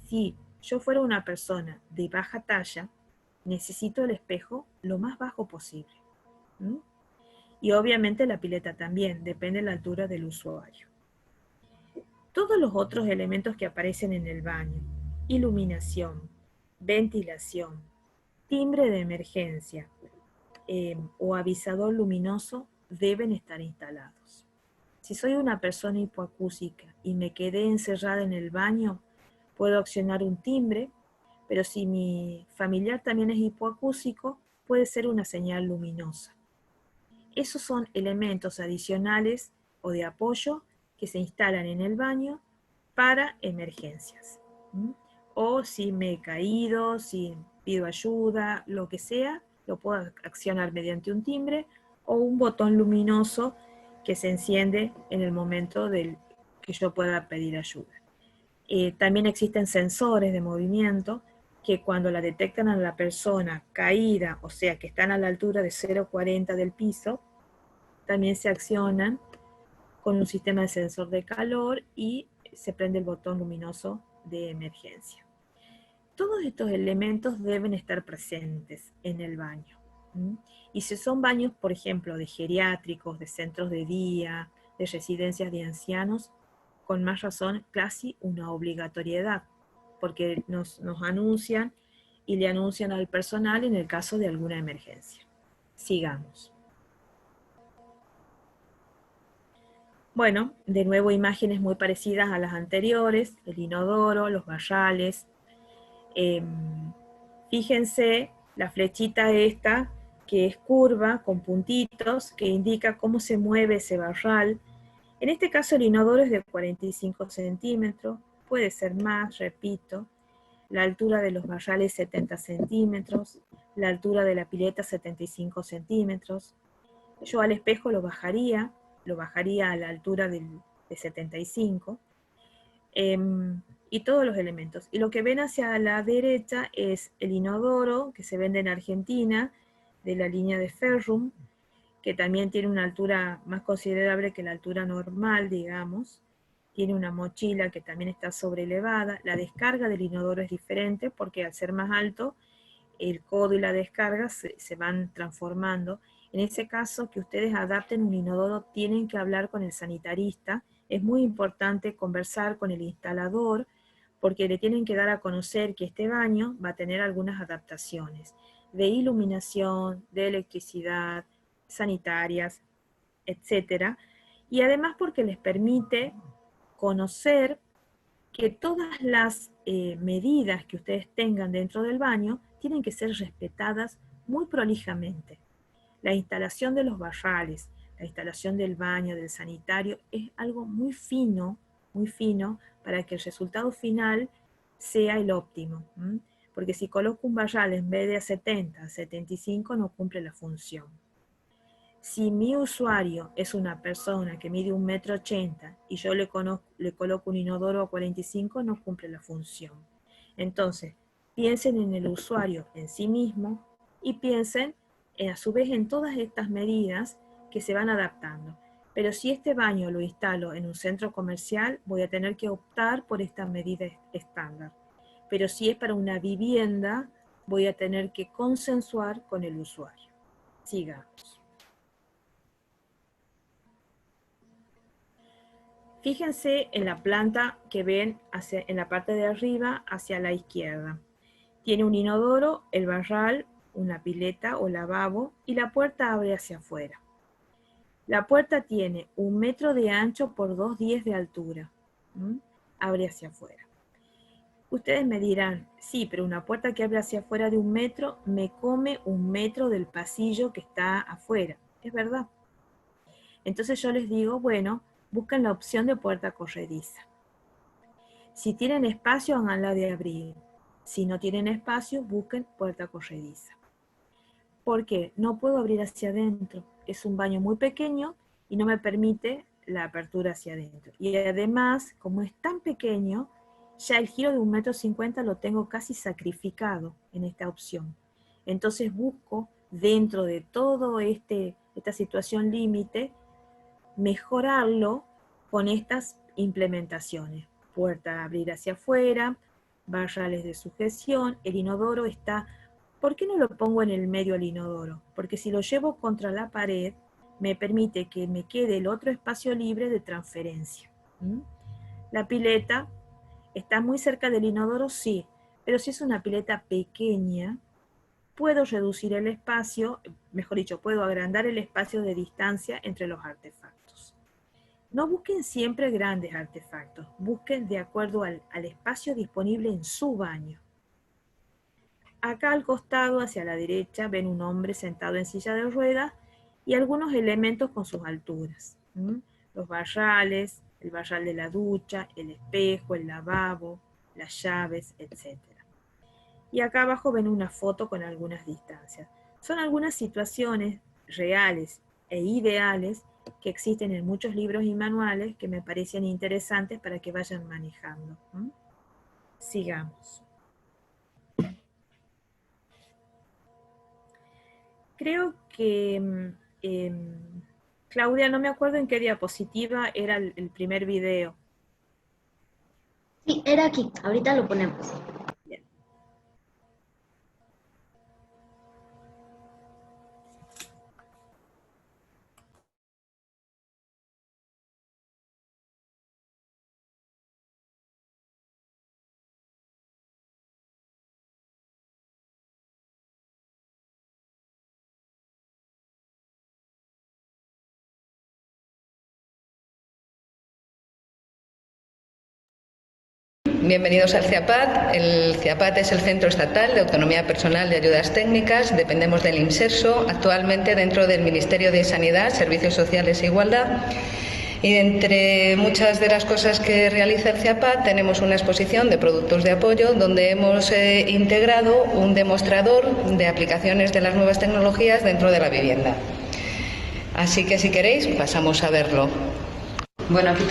Si yo fuera una persona de baja talla, necesito el espejo lo más bajo posible. ¿Mm? Y obviamente la pileta también, depende de la altura del usuario. Todos los otros elementos que aparecen en el baño, iluminación, ventilación, timbre de emergencia o avisador luminoso, deben estar instalados. Si soy una persona hipoacúsica y me quedé encerrada en el baño, puedo accionar un timbre, pero si mi familiar también es hipoacúsico, puede ser una señal luminosa. Esos son elementos adicionales o de apoyo que se instalan en el baño para emergencias. O si me he caído, si pido ayuda, lo que sea, lo puedo accionar mediante un timbre o un botón luminoso que se enciende en el momento que yo pueda pedir ayuda. También existen sensores de movimiento que cuando la detectan a la persona caída, o sea que están a la altura de 0,40 del piso, también se accionan con un sistema de sensor de calor y se prende el botón luminoso de emergencia. Todos estos elementos deben estar presentes en el baño. Y si son baños, por ejemplo, de geriátricos, de centros de día, de residencias de ancianos, con más razón, casi una obligatoriedad, porque nos anuncian y le anuncian al personal en el caso de alguna emergencia. Sigamos. Bueno, de nuevo imágenes muy parecidas a las anteriores, el inodoro, los barrales. Fíjense la flechita esta que es curva con puntitos que indica cómo se mueve ese barral. En este caso el inodoro es de 45 centímetros, puede ser más, repito. La altura de los barrales 70 centímetros, la altura de la pileta 75 centímetros. Yo al espejo lo bajaría a la altura de 75, y todos los elementos. Y lo que ven hacia la derecha es el inodoro que se vende en Argentina, de la línea de Ferrum, que también tiene una altura más considerable que la altura normal, digamos. Tiene una mochila que también está sobrelevada. La descarga del inodoro es diferente porque al ser más alto, el codo y la descarga se van transformando. En ese caso, que ustedes adapten un inodoro, tienen que hablar con el sanitarista. Es muy importante conversar con el instalador, porque le tienen que dar a conocer que este baño va a tener algunas adaptaciones de iluminación, de electricidad, sanitarias, etc. Y además porque les permite conocer que todas las medidas que ustedes tengan dentro del baño tienen que ser respetadas muy prolijamente. La instalación de los barrales, la instalación del baño, del sanitario, es algo muy fino para que el resultado final sea el óptimo. Porque si coloco un barral en vez de a 70, a 75, no cumple la función. Si mi usuario es una persona que mide 1,80 m y yo le coloco un inodoro a 45, no cumple la función. Entonces, piensen en el usuario en sí mismo y piensen a su vez en todas estas medidas que se van adaptando. Pero si este baño lo instalo en un centro comercial, voy a tener que optar por esta medida estándar. Pero si es para una vivienda, voy a tener que consensuar con el usuario. Sigamos. Fíjense en la planta que ven en la parte de arriba hacia la izquierda. Tiene un inodoro, el barral, una pileta o lavabo y la puerta abre hacia afuera. La puerta tiene 1 metro de ancho por 2,10 de altura. Abre hacia afuera. Ustedes me dirán, sí, pero una puerta que abre hacia afuera de 1 metro me come 1 metro del pasillo que está afuera. Es verdad. Entonces yo les digo, bueno, busquen la opción de puerta corrediza. Si tienen espacio, háganla de abrir. Si no tienen espacio, busquen puerta corrediza. ¿Por qué? No puedo abrir hacia adentro. Es un baño muy pequeño y no me permite la apertura hacia adentro. Y además, como es tan pequeño, ya el giro de 1,50 m lo tengo casi sacrificado en esta opción. Entonces busco, dentro de todo esta situación límite, mejorarlo con estas implementaciones. Puerta a abrir hacia afuera, barrales de sujeción, el inodoro está ¿Por qué no lo pongo en el medio al inodoro? Porque si lo llevo contra la pared, me permite que me quede el otro espacio libre de transferencia. La pileta está muy cerca del inodoro, sí, pero si es una pileta pequeña, puedo reducir el espacio, mejor dicho, puedo agrandar el espacio de distancia entre los artefactos. No busquen siempre grandes artefactos, busquen de acuerdo al espacio disponible en su baño. Acá al costado, hacia la derecha, ven un hombre sentado en silla de ruedas y algunos elementos con sus alturas. Los barrales, el barral de la ducha, el espejo, el lavabo, las llaves, etc. Y acá abajo ven una foto con algunas distancias. Son algunas situaciones reales e ideales que existen en muchos libros y manuales que me parecen interesantes para que vayan manejando. Sigamos. Creo que, Claudia, no me acuerdo en qué diapositiva era el primer video. Sí, era aquí, ahorita lo ponemos. Bien. Bienvenidos al CIAPAT. El CIAPAT es el Centro Estatal de Autonomía Personal de Ayudas Técnicas. Dependemos del INSERSO, actualmente dentro del Ministerio de Sanidad, Servicios Sociales e Igualdad. Y entre muchas de las cosas que realiza el CIAPAT tenemos una exposición de productos de apoyo donde hemos integrado un demostrador de aplicaciones de las nuevas tecnologías dentro de la vivienda. Así que si queréis pasamos a verlo. Bueno, aquí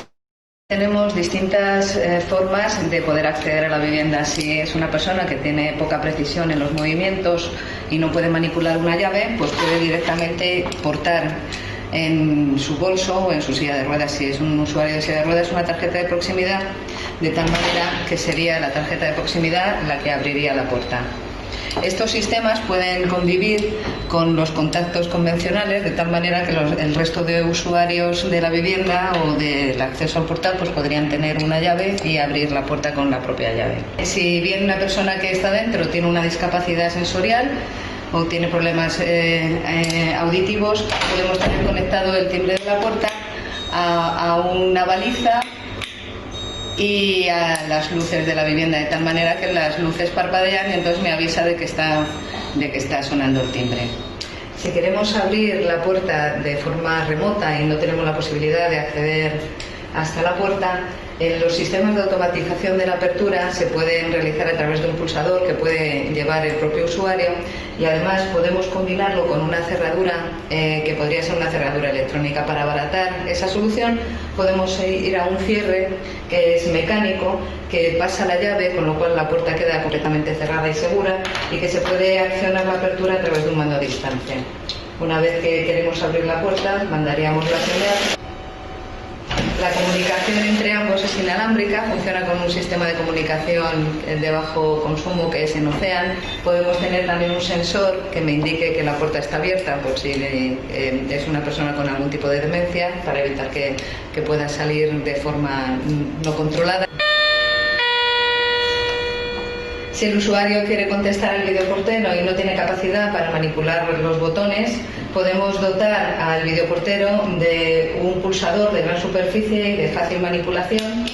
tenemos distintas formas de poder acceder a la vivienda. Si es una persona que tiene poca precisión en los movimientos y no puede manipular una llave, pues puede directamente portar en su bolso o en su silla de ruedas. Si es un usuario de silla de ruedas, una tarjeta de proximidad, de tal manera que sería la tarjeta de proximidad la que abriría la puerta. Estos sistemas pueden convivir con los contactos convencionales de tal manera que el resto de usuarios de la vivienda o del acceso al portal pues podrían tener una llave y abrir la puerta con la propia llave. Si bien una persona que está dentro tiene una discapacidad sensorial o tiene problemas auditivos, podemos tener conectado el timbre de la puerta a una baliza y a las luces de la vivienda, de tal manera que las luces parpadean y entonces me avisa de que está sonando el timbre. Si queremos abrir la puerta de forma remota y no tenemos la posibilidad de acceder hasta la puerta, los sistemas de automatización de la apertura se pueden realizar a través de un pulsador que puede llevar el propio usuario y además podemos combinarlo con una cerradura que podría ser una cerradura electrónica. Para abaratar esa solución podemos ir a un cierre que es mecánico, que pasa la llave, con lo cual la puerta queda completamente cerrada y segura y que se puede accionar la apertura a través de un mando a distancia. Una vez que queremos abrir la puerta, mandaríamos la señal. La comunicación entre ambos es inalámbrica, funciona con un sistema de comunicación de bajo consumo que es en Ocean. Podemos tener también un sensor que me indique que la puerta está abierta por si es una persona con algún tipo de demencia, para evitar que pueda salir de forma no controlada. Si el usuario quiere contestar al videoportero y no tiene capacidad para manipular los botones, podemos dotar al videoportero de un pulsador de gran superficie y de fácil manipulación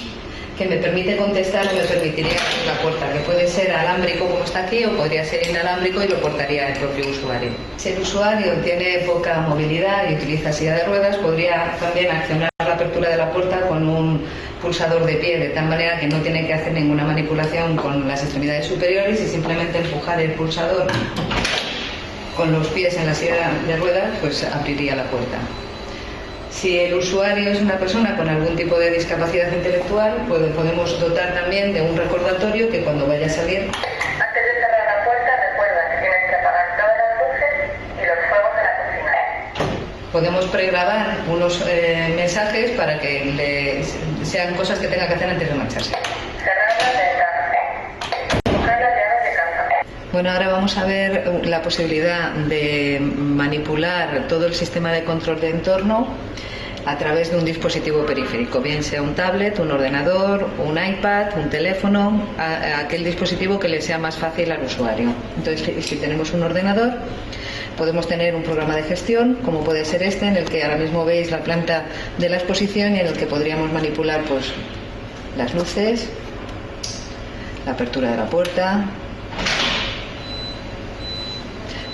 que me permite contestar o me permitiría abrir la puerta, que puede ser alámbrico como está aquí o podría ser inalámbrico y lo portaría el propio usuario. Si el usuario tiene poca movilidad y utiliza silla de ruedas, podría también accionar la apertura de la puerta con un pulsador de pie, de tal manera que no tiene que hacer ninguna manipulación con las extremidades superiores y simplemente empujar el pulsador con los pies en la silla de ruedas, pues abriría la puerta. Si el usuario es una persona con algún tipo de discapacidad intelectual, pues podemos dotar también de un recordatorio que cuando vaya a salir... Antes de cerrar la puerta, recuerda que tienes que apagar todas las luces y los fuegos de la cocina. Podemos pregrabar unos mensajes para que sean cosas que tenga que hacer antes de marcharse. Cerrar la ventana. Coger las llaves de casa. Bueno, ahora vamos a ver la posibilidad de manipular todo el sistema de control de entorno a través de un dispositivo periférico, bien sea un tablet, un ordenador, un iPad, un teléfono, aquel dispositivo que le sea más fácil al usuario. Entonces, si tenemos un ordenador, podemos tener un programa de gestión, como puede ser este, en el que ahora mismo veis la planta de la exposición y en el que podríamos manipular pues, las luces, la apertura de la puerta.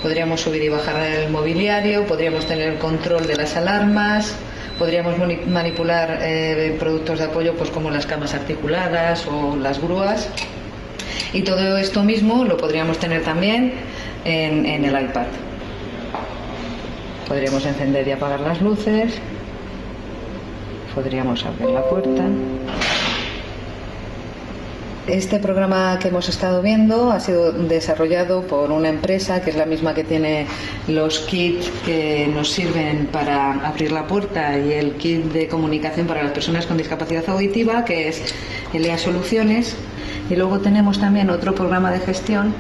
Podríamos subir y bajar el mobiliario, podríamos tener el control de las alarmas, podríamos manipular productos de apoyo pues como las camas articuladas o las grúas, y todo esto mismo lo podríamos tener también en el iPad. Podríamos encender y apagar las luces, podríamos abrir la puerta. Este programa que hemos estado viendo ha sido desarrollado por una empresa que es la misma que tiene los kits que nos sirven para abrir la puerta y el kit de comunicación para las personas con discapacidad auditiva, que es LEA Soluciones. Y luego tenemos también otro programa de gestión,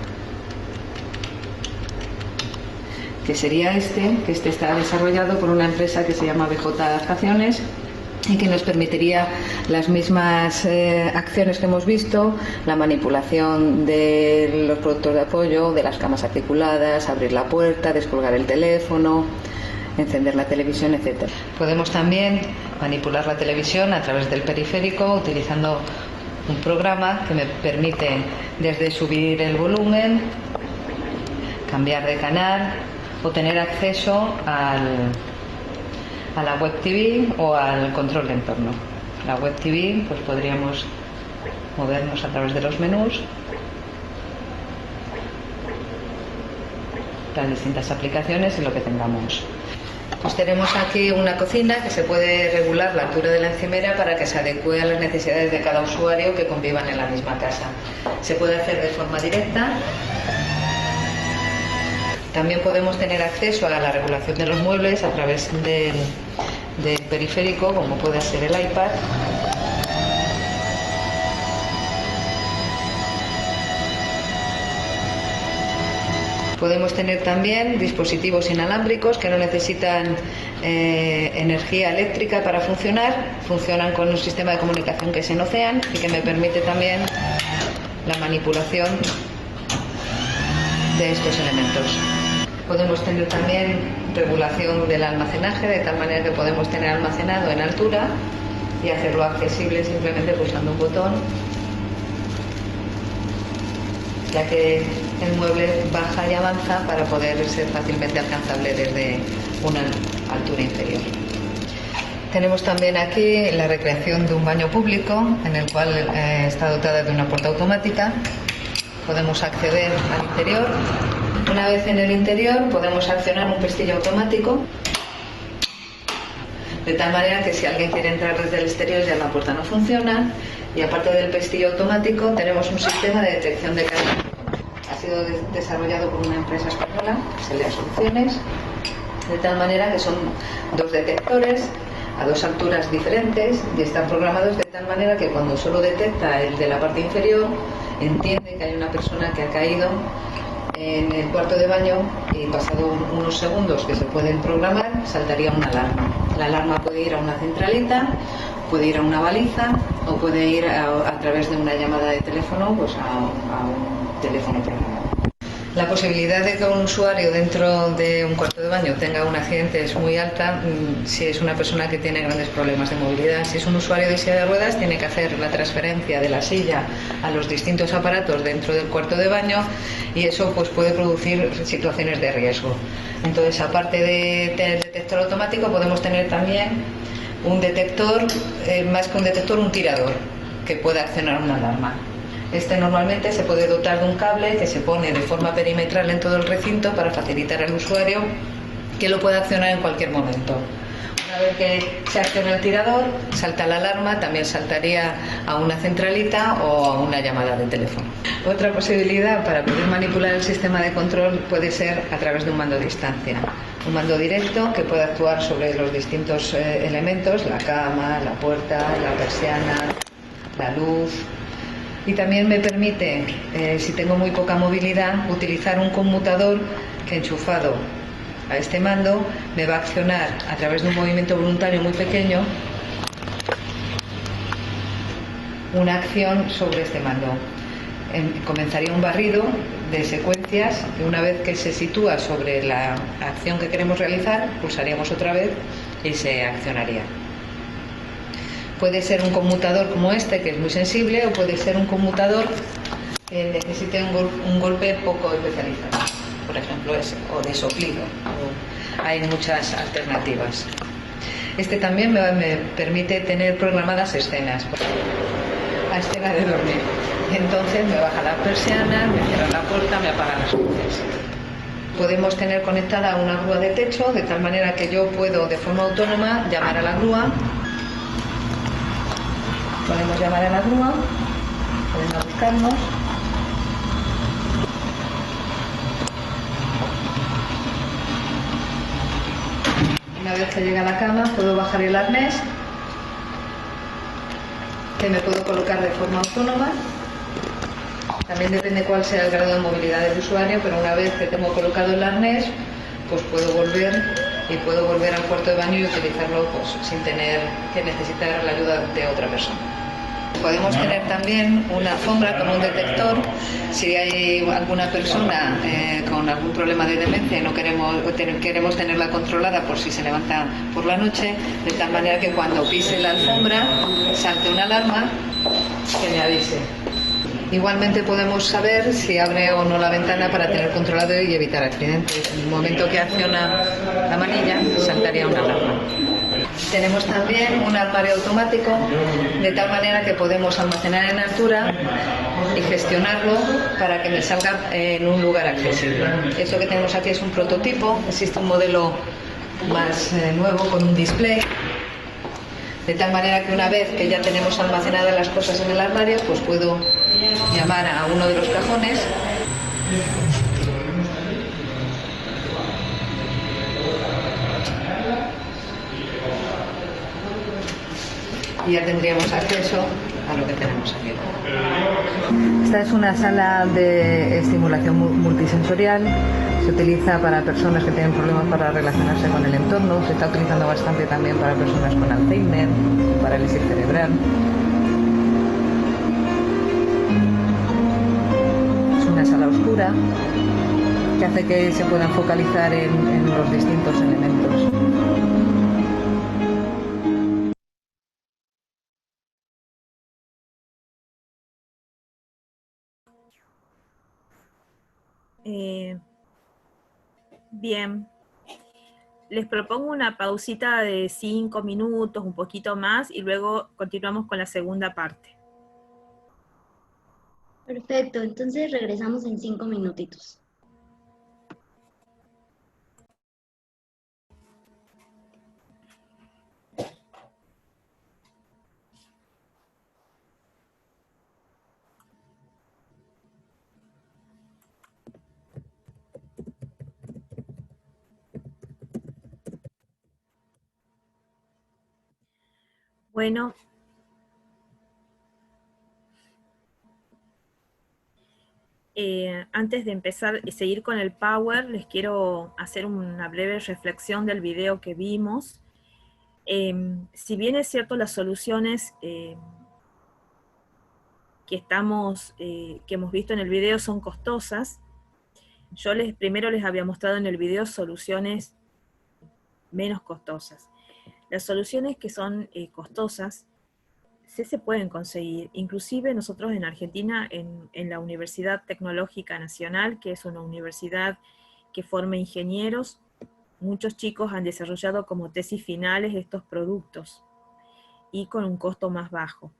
que sería que este está desarrollado por una empresa que se llama BJ Adaptaciones, y que nos permitiría las mismas acciones que hemos visto, la manipulación de los productos de apoyo, de las camas articuladas, abrir la puerta, descolgar el teléfono, encender la televisión, etc. Podemos también manipular la televisión a través del periférico utilizando un programa que me permite desde subir el volumen, cambiar de canal o tener acceso a la web TV o al control de entorno. La web TV, pues podríamos movernos a través de los menús, las distintas aplicaciones y lo que tengamos. Pues tenemos aquí una cocina que se puede regular la altura de la encimera para que se adecue a las necesidades de cada usuario que convivan en la misma casa. Se puede hacer de forma directa. También podemos tener acceso a la regulación de los muebles a través del periférico, como puede ser el iPad. Podemos tener también dispositivos inalámbricos que no necesitan energía eléctrica para funcionar. Funcionan con un sistema de comunicación que es en Ocean y que me permite también la manipulación de estos elementos. Podemos tener también regulación del almacenaje, de tal manera que podemos tener almacenado en altura y hacerlo accesible simplemente pulsando un botón, ya que el mueble baja y avanza para poder ser fácilmente alcanzable desde una altura inferior. Tenemos también aquí la recreación de un baño público, en el cual está dotada de una puerta automática. Podemos acceder al interior. Una vez en el interior podemos accionar un pestillo automático, de tal manera que si alguien quiere entrar desde el exterior ya la puerta no funciona, y aparte del pestillo automático tenemos un sistema de detección de caída. Ha sido desarrollado por una empresa española, LEA Soluciones, de tal manera que son dos detectores a dos alturas diferentes y están programados de tal manera que cuando solo detecta el de la parte inferior, entiende que hay una persona que ha caído en el cuarto de baño y pasado unos segundos que se pueden programar, saltaría una alarma. La alarma puede ir a una centralita, puede ir a una baliza o puede ir a través de una llamada de teléfono pues a un teléfono programado. La posibilidad de que un usuario dentro de un cuarto de baño tenga un accidente es muy alta si es una persona que tiene grandes problemas de movilidad. Si es un usuario de silla de ruedas, tiene que hacer la transferencia de la silla a los distintos aparatos dentro del cuarto de baño y eso pues puede producir situaciones de riesgo. Entonces, aparte de tener el detector automático, podemos tener también un detector, más que un detector, un tirador que puede accionar una alarma. Este normalmente se puede dotar de un cable que se pone de forma perimetral en todo el recinto para facilitar al usuario que lo pueda accionar en cualquier momento. Una vez que se acciona el tirador, salta la alarma, también saltaría a una centralita o a una llamada de teléfono. Otra posibilidad para poder manipular el sistema de control puede ser a través de un mando a distancia. Un mando directo que puede actuar sobre los distintos elementos, la cama, la puerta, la persiana, la luz. Y también me permite, si tengo muy poca movilidad, utilizar un conmutador que enchufado a este mando me va a accionar a través de un movimiento voluntario muy pequeño una acción sobre este mando. Comenzaría un barrido de secuencias y una vez que se sitúa sobre la acción que queremos realizar, pulsaríamos otra vez y se accionaría. Puede ser un conmutador como este, que es muy sensible, o puede ser un conmutador que necesite un golpe poco especializado, por ejemplo, o de soplido. Hay muchas alternativas. Este también me permite tener programadas escenas, a escena de dormir. Entonces me baja la persiana, me cierra la puerta, me apaga las luces. Podemos tener conectada una grúa de techo, de tal manera que yo puedo de forma autónoma llamar a la grúa. Podemos llamar a la grúa, pueden buscarnos. Una vez que llega a la cama, puedo bajar el arnés, que me puedo colocar de forma autónoma. También depende cuál sea el grado de movilidad del usuario, pero una vez que tengo colocado el arnés, pues puedo volver al cuarto de baño y utilizarlo pues, sin tener que necesitar la ayuda de otra persona. Podemos tener también una alfombra con un detector. Si hay alguna persona con algún problema de demencia y no queremos tenerla controlada por si se levanta por la noche, de tal manera que cuando pise la alfombra salte una alarma que me avise. Igualmente podemos saber si abre o no la ventana para tener controlado y evitar accidentes. En el momento que acciona la manilla, saltaría una alarma. Tenemos también un armario automático, de tal manera que podemos almacenar en altura y gestionarlo para que me salga en un lugar accesible. Eso que tenemos aquí es un prototipo, existe un modelo más nuevo con un display. De tal manera que una vez que ya tenemos almacenadas las cosas en el armario, pues puedo llamar a uno de los cajones y ya tendríamos acceso a lo que tenemos aquí. Esta es una sala de estimulación multisensorial. Se utiliza para personas que tienen problemas para relacionarse con el entorno. Se está utilizando bastante también para personas con Alzheimer, parálisis cerebral. Es una sala oscura que hace que se puedan focalizar en los distintos elementos. Bien, les propongo una pausita de 5 minutos, un poquito más, y luego continuamos con la segunda parte. Perfecto, entonces regresamos en 5 minutitos. Bueno, antes de empezar y seguir con el Power, les quiero hacer una breve reflexión del video que vimos. Si bien es cierto las soluciones que hemos visto en el video son costosas, yo primero les había mostrado en el video soluciones menos costosas. Las soluciones que son costosas se pueden conseguir. Inclusive nosotros en Argentina, en la Universidad Tecnológica Nacional, que es una universidad que forma ingenieros, muchos chicos han desarrollado como tesis finales estos productos y con un costo más bajo.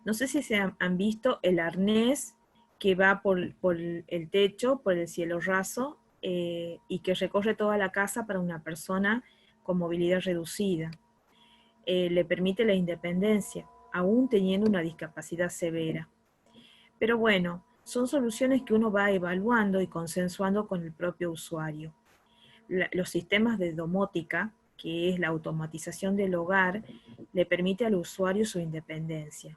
No sé si se han visto el arnés que va por el techo, por el cielo raso, y que recorre toda la casa para una persona con movilidad reducida. Le permite la independencia, aún teniendo una discapacidad severa. Pero bueno, son soluciones que uno va evaluando y consensuando con el propio usuario. Los sistemas de domótica, que es la automatización del hogar, le permite al usuario su independencia.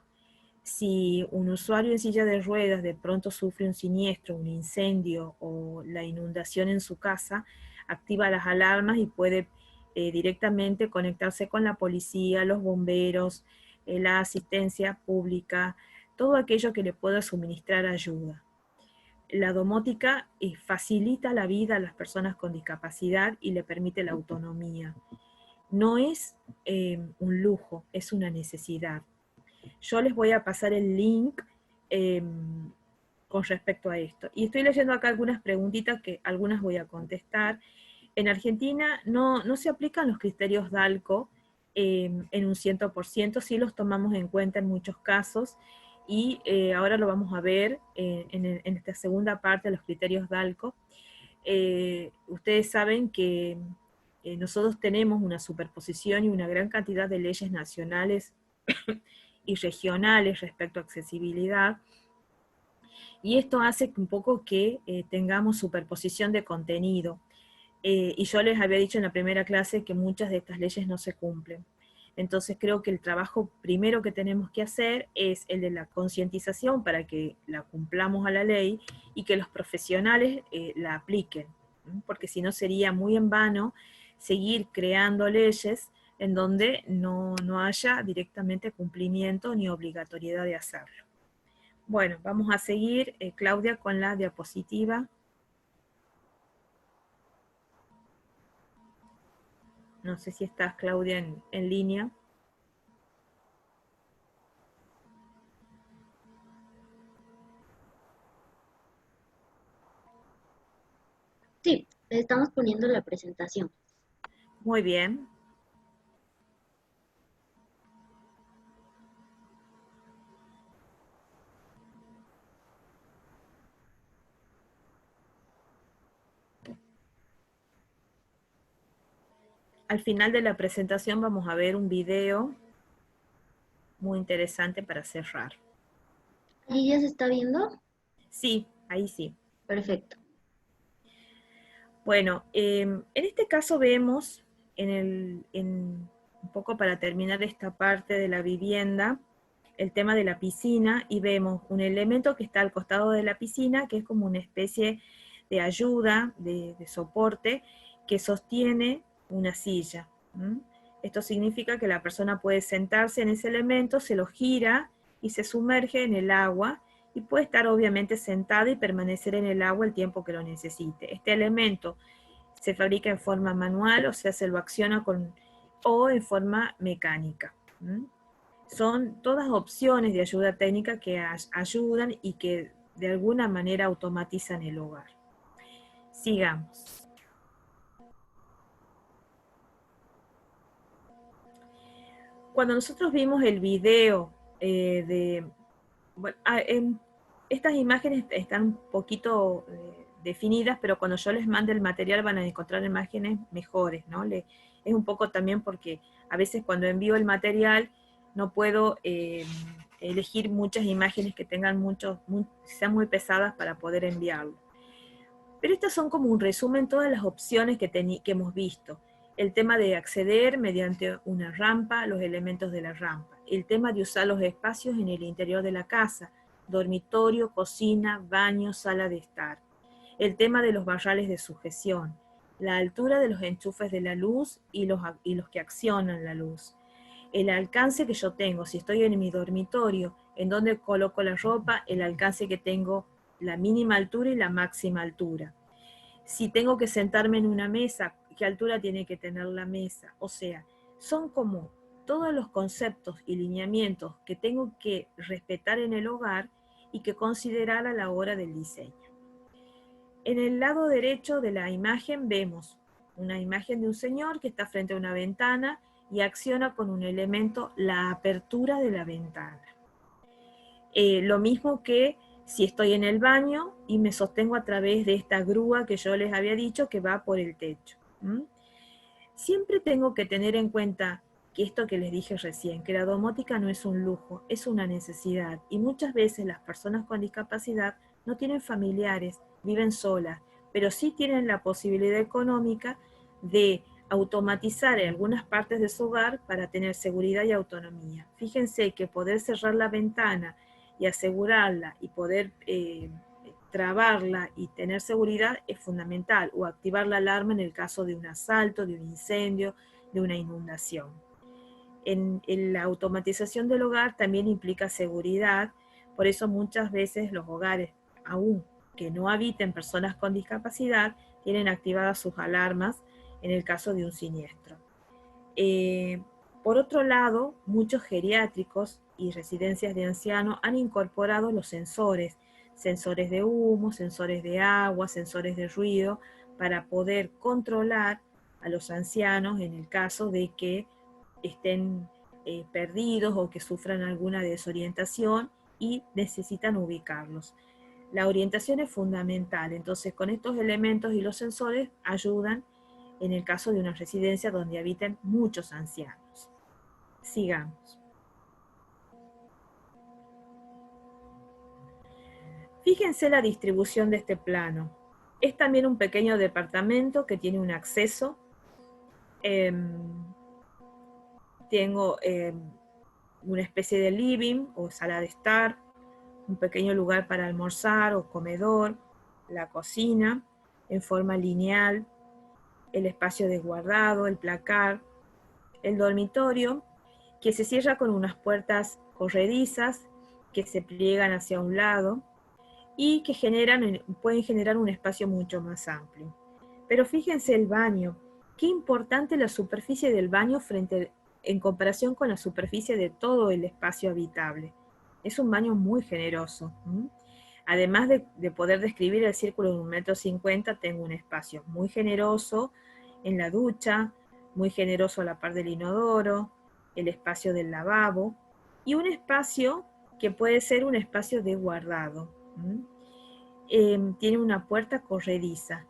Si un usuario en silla de ruedas de pronto sufre un siniestro, un incendio o la inundación en su casa, activa las alarmas y puede directamente conectarse con la policía, los bomberos, la asistencia pública, todo aquello que le pueda suministrar ayuda. La domótica facilita la vida a las personas con discapacidad y le permite la autonomía. No es un lujo, es una necesidad. Yo les voy a pasar el link con respecto a esto. Y estoy leyendo acá algunas preguntitas que algunas voy a contestar. En Argentina no se aplican los criterios DALCO en un 100%, sí los tomamos en cuenta en muchos casos, y ahora lo vamos a ver en esta segunda parte de los criterios DALCO. Ustedes saben que nosotros tenemos una superposición y una gran cantidad de leyes nacionales y regionales respecto a accesibilidad, y esto hace un poco que tengamos superposición de contenido. Y yo les había dicho en la primera clase que muchas de estas leyes no se cumplen. Entonces creo que el trabajo primero que tenemos que hacer es el de la concientización para que la cumplamos a la ley y que los profesionales la apliquen, porque si no sería muy en vano seguir creando leyes en donde no haya directamente cumplimiento ni obligatoriedad de hacerlo. Bueno, vamos a seguir, Claudia, con la diapositiva. No sé si estás, Claudia, en línea. Sí, le estamos poniendo la presentación. Muy bien. Al final de la presentación vamos a ver un video muy interesante para cerrar. ¿Allí ya se está viendo? Sí, ahí sí. Perfecto. Bueno, en este caso vemos, un poco para terminar esta parte de la vivienda, el tema de la piscina, y vemos un elemento que está al costado de la piscina, que es como una especie de ayuda, de soporte, que sostiene una silla. Esto significa que la persona puede sentarse en ese elemento, se lo gira y se sumerge en el agua, y puede estar obviamente sentada y permanecer en el agua el tiempo que lo necesite. Este elemento se fabrica en forma manual, o sea, se lo acciona o en forma mecánica. Son todas opciones de ayuda técnica que ayudan y que de alguna manera automatizan el hogar. Sigamos. Cuando nosotros vimos el video estas imágenes están un poquito definidas, pero cuando yo les mande el material van a encontrar imágenes mejores, ¿no? Es un poco también porque a veces cuando envío el material no puedo elegir muchas imágenes que tengan sean muy pesadas para poder enviarlo. Pero estas son como un resumen, todas las opciones que hemos visto. El tema de acceder mediante una rampa, los elementos de la rampa. El tema de usar los espacios en el interior de la casa, dormitorio, cocina, baño, sala de estar. El tema de los barrales de sujeción. La altura de los enchufes de la luz y los que accionan la luz. El alcance que yo tengo, si estoy en mi dormitorio, en donde coloco la ropa, el alcance que tengo, la mínima altura y la máxima altura. Si tengo que sentarme en una mesa, ¿qué altura tiene que tener la mesa? O sea, son como todos los conceptos y lineamientos que tengo que respetar en el hogar y que considerar a la hora del diseño. En el lado derecho de la imagen vemos una imagen de un señor que está frente a una ventana y acciona con un elemento la apertura de la ventana. Lo mismo que si estoy en el baño y me sostengo a través de esta grúa que yo les había dicho que va por el techo. Siempre tengo que tener en cuenta que esto que les dije recién, que la domótica no es un lujo, es una necesidad. Y muchas veces las personas con discapacidad no tienen familiares, viven solas, pero sí tienen la posibilidad económica de automatizar en algunas partes de su hogar para tener seguridad y autonomía. Fíjense que poder cerrar la ventana y asegurarla y poder trabarla y tener seguridad es fundamental, o activar la alarma en el caso de un asalto, de un incendio, de una inundación. En la automatización del hogar también implica seguridad, por eso muchas veces los hogares, aún que no habiten personas con discapacidad, tienen activadas sus alarmas en el caso de un siniestro. Por otro lado, muchos geriátricos y residencias de ancianos han incorporado los sensores de humo, sensores de agua, sensores de ruido, para poder controlar a los ancianos en el caso de que estén perdidos o que sufran alguna desorientación y necesitan ubicarlos. La orientación es fundamental, entonces con estos elementos y los sensores ayudan en el caso de una residencia donde habiten muchos ancianos. Sigamos. Fíjense la distribución de este plano. Es también un pequeño departamento que tiene un acceso. Tengo una especie de living o sala de estar, un pequeño lugar para almorzar o comedor, la cocina en forma lineal, el espacio de guardado, el placar, el dormitorio, que se cierra con unas puertas corredizas que se pliegan hacia un lado y que pueden generar un espacio mucho más amplio. Pero fíjense el baño, qué importante la superficie del baño en comparación con la superficie de todo el espacio habitable. Es un baño muy generoso. Además de poder describir el círculo de 1,50 m, tengo un espacio muy generoso en la ducha, muy generoso a la par del inodoro, el espacio del lavabo, y un espacio que puede ser un espacio de guardado. Tiene una puerta corrediza.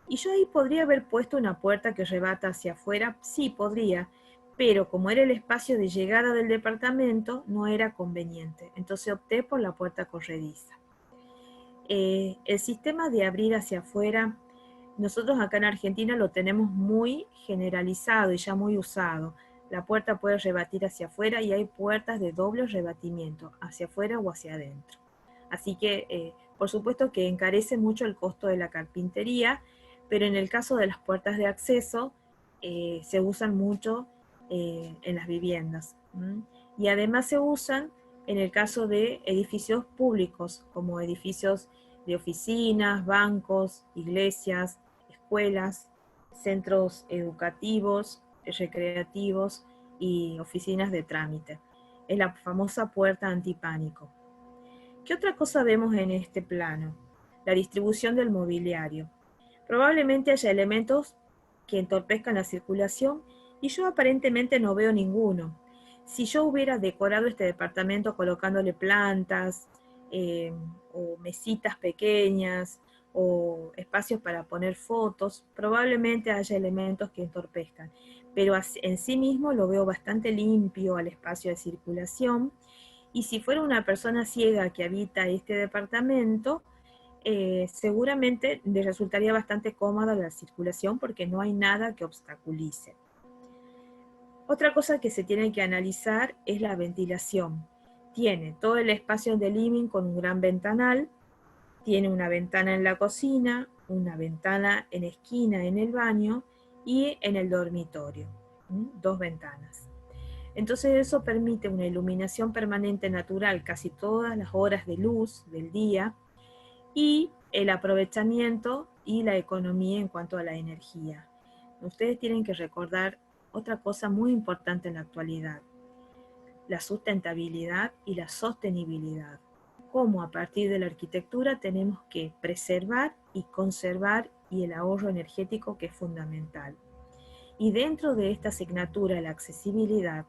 Y yo ahí podría haber puesto una puerta que rebata hacia afuera, sí podría, pero como era el espacio de llegada del departamento, no era conveniente. Entonces opté por la puerta corrediza. El sistema de abrir hacia afuera, nosotros acá en Argentina lo tenemos muy generalizado y ya muy usado. La puerta puede rebatir hacia afuera y hay puertas de doble rebatimiento, hacia afuera o hacia adentro. Así que, por supuesto que encarece mucho el costo de la carpintería, pero en el caso de las puertas de acceso, se usan mucho en las viviendas. Y además se usan en el caso de edificios públicos, como edificios de oficinas, bancos, iglesias, escuelas, centros educativos, recreativos y oficinas de trámite. Es la famosa puerta antipánico. ¿Qué otra cosa vemos en este plano? La distribución del mobiliario. Probablemente haya elementos que entorpezcan la circulación y yo aparentemente no veo ninguno. Si yo hubiera decorado este departamento colocándole plantas o mesitas pequeñas o espacios para poner fotos, probablemente haya elementos que entorpezcan. Pero en sí mismo lo veo bastante limpio al espacio de circulación. Y si fuera una persona ciega que habita este departamento, seguramente le resultaría bastante cómoda la circulación porque no hay nada que obstaculice. Otra cosa que se tiene que analizar es la ventilación. Tiene todo el espacio de living con un gran ventanal, tiene una ventana en la cocina, una ventana en esquina en el baño y en el dormitorio, 2 ventanas. Entonces eso permite una iluminación permanente natural casi todas las horas de luz del día y el aprovechamiento y la economía en cuanto a la energía. Ustedes tienen que recordar otra cosa muy importante en la actualidad: la sustentabilidad y la sostenibilidad. Cómo a partir de la arquitectura tenemos que preservar y conservar, y el ahorro energético, que es fundamental. Y dentro de esta asignatura, la accesibilidad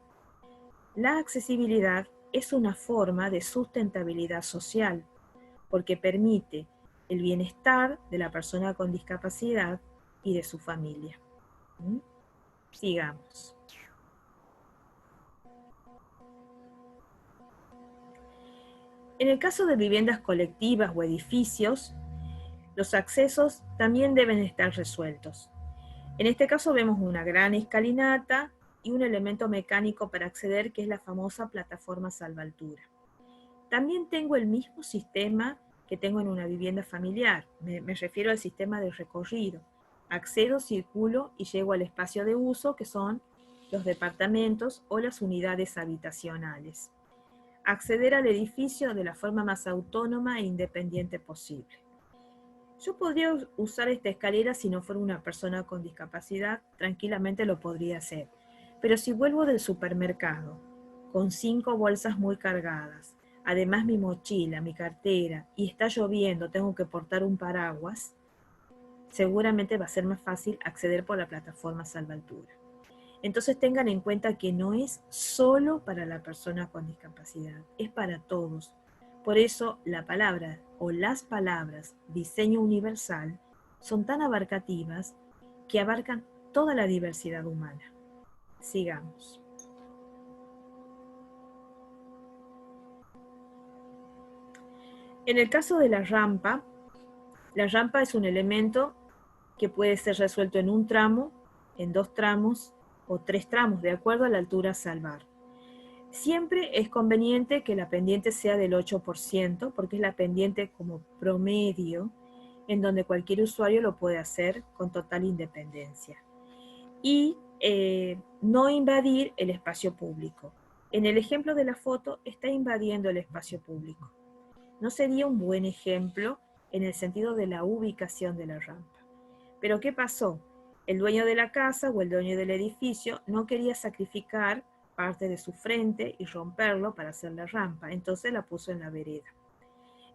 es una forma de sustentabilidad social, porque permite el bienestar de la persona con discapacidad y de su familia. Sigamos. En el caso de viviendas colectivas o edificios, los accesos también deben estar resueltos. En este caso vemos una gran escalinata y un elemento mecánico para acceder, que es la famosa plataforma salvaaltura. También tengo el mismo sistema que tengo en una vivienda familiar. Me refiero al sistema de recorrido. Accedo, circulo y llego al espacio de uso, que son los departamentos o las unidades habitacionales. Acceder al edificio de la forma más autónoma e independiente posible. Yo podría usar esta escalera si no fuera una persona con discapacidad, tranquilamente lo podría hacer. Pero si vuelvo del supermercado con 5 bolsas muy cargadas, además mi mochila, mi cartera, y está lloviendo, tengo que portar un paraguas, seguramente va a ser más fácil acceder por la plataforma salvaaltura. Entonces tengan en cuenta que no es solo para la persona con discapacidad, es para todos. Por eso la palabra o las palabras diseño universal son tan abarcativas que abarcan toda la diversidad humana. Sigamos. En el caso de la rampa es un elemento que puede ser resuelto en un tramo, en 2 tramos o 3 tramos, de acuerdo a la altura a salvar. Siempre es conveniente que la pendiente sea del 8%, porque es la pendiente como promedio, en donde cualquier usuario lo puede hacer con total independencia. Y no invadir el espacio público. En el ejemplo de la foto está invadiendo el espacio público. No sería un buen ejemplo en el sentido de la ubicación de la rampa. Pero ¿qué pasó? El dueño de la casa o el dueño del edificio no quería sacrificar parte de su frente y romperlo para hacer la rampa, entonces la puso en la vereda.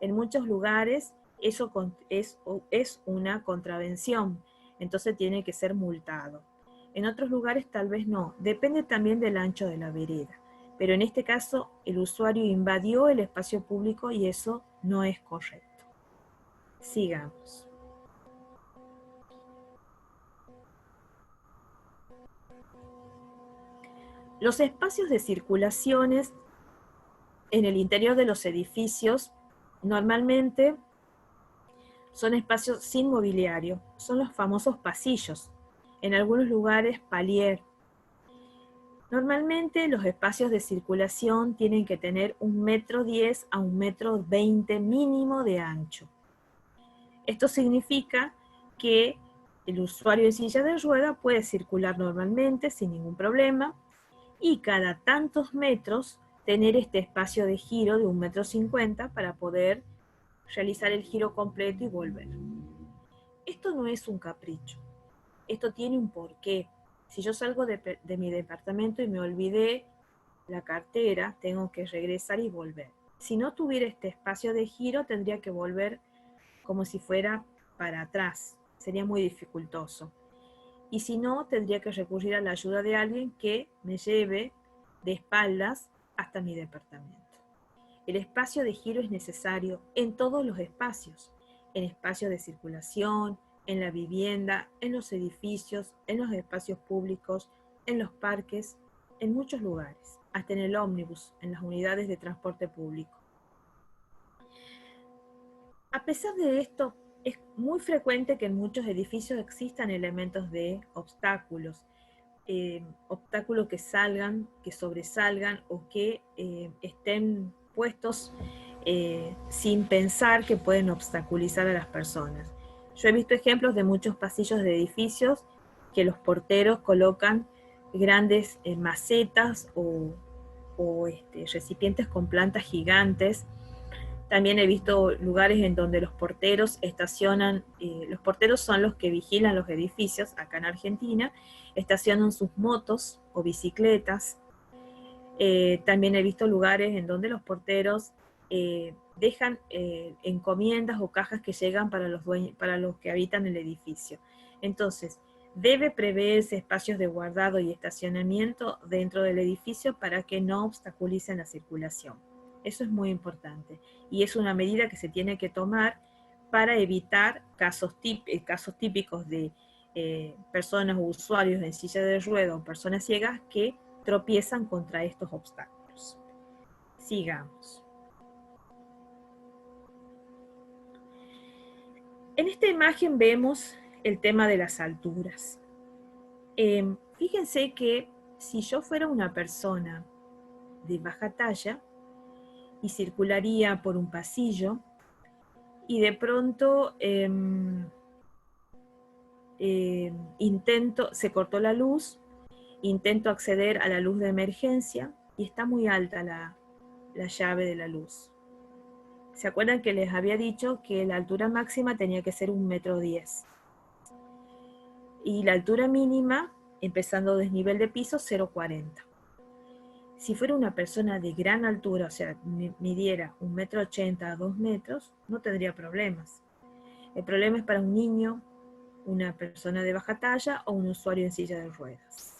En muchos lugares eso es una contravención, entonces tiene que ser multado. En otros lugares tal vez no, depende también del ancho de la vereda. Pero en este caso el usuario invadió el espacio público y eso no es correcto. Sigamos. Los espacios de circulaciones en el interior de los edificios normalmente son espacios sin mobiliario, son los famosos pasillos, en algunos lugares palier. Normalmente los espacios de circulación tienen que tener 1,10 m a 1,20 m mínimo de ancho. Esto significa que el usuario en silla de rueda puede circular normalmente sin ningún problema y cada tantos metros tener este espacio de giro de 1,50 m para poder realizar el giro completo y volver. Esto no es un capricho, esto tiene un porqué. Si yo salgo de mi departamento y me olvidé la cartera, tengo que regresar y volver. Si no tuviera este espacio de giro, tendría que volver como si fuera para atrás. Sería muy dificultoso. Y si no, tendría que recurrir a la ayuda de alguien que me lleve de espaldas hasta mi departamento. El espacio de giro es necesario en todos los espacios, en espacios de circulación, en la vivienda, en los edificios, en los espacios públicos, en los parques, en muchos lugares, hasta en el ómnibus, en las unidades de transporte público. A pesar de esto, es muy frecuente que en muchos edificios existan elementos de obstáculos, obstáculos que salgan, que sobresalgan o que estén puestos sin pensar que pueden obstaculizar a las personas. Yo he visto ejemplos de muchos pasillos de edificios que los porteros colocan grandes macetas o recipientes con plantas gigantes. También he visto lugares en donde los porteros estacionan, los porteros son los que vigilan los edificios, acá en Argentina, estacionan sus motos o bicicletas. También he visto lugares en donde los porteros dejan encomiendas o cajas que llegan para los que habitan el edificio. Entonces, debe preverse espacios de guardado y estacionamiento dentro del edificio para que no obstaculicen la circulación. Eso es muy importante y es una medida que se tiene que tomar para evitar casos típicos de personas o usuarios en silla de ruedas o personas ciegas que tropiezan contra estos obstáculos. Sigamos. En esta imagen vemos el tema de las alturas. Fíjense que si yo fuera una persona de baja talla y circularía por un pasillo y de pronto se cortó la luz, intento acceder a la luz de emergencia y está muy alta la llave de la luz. ¿Se acuerdan que les había dicho que la altura máxima tenía que ser 1,10 m? Y la altura mínima, empezando desnivel de piso, 0,40 m. Si fuera una persona de gran altura, o sea, midiera 1,80 m a 2 metros, no tendría problemas. El problema es para un niño, una persona de baja talla o un usuario en silla de ruedas.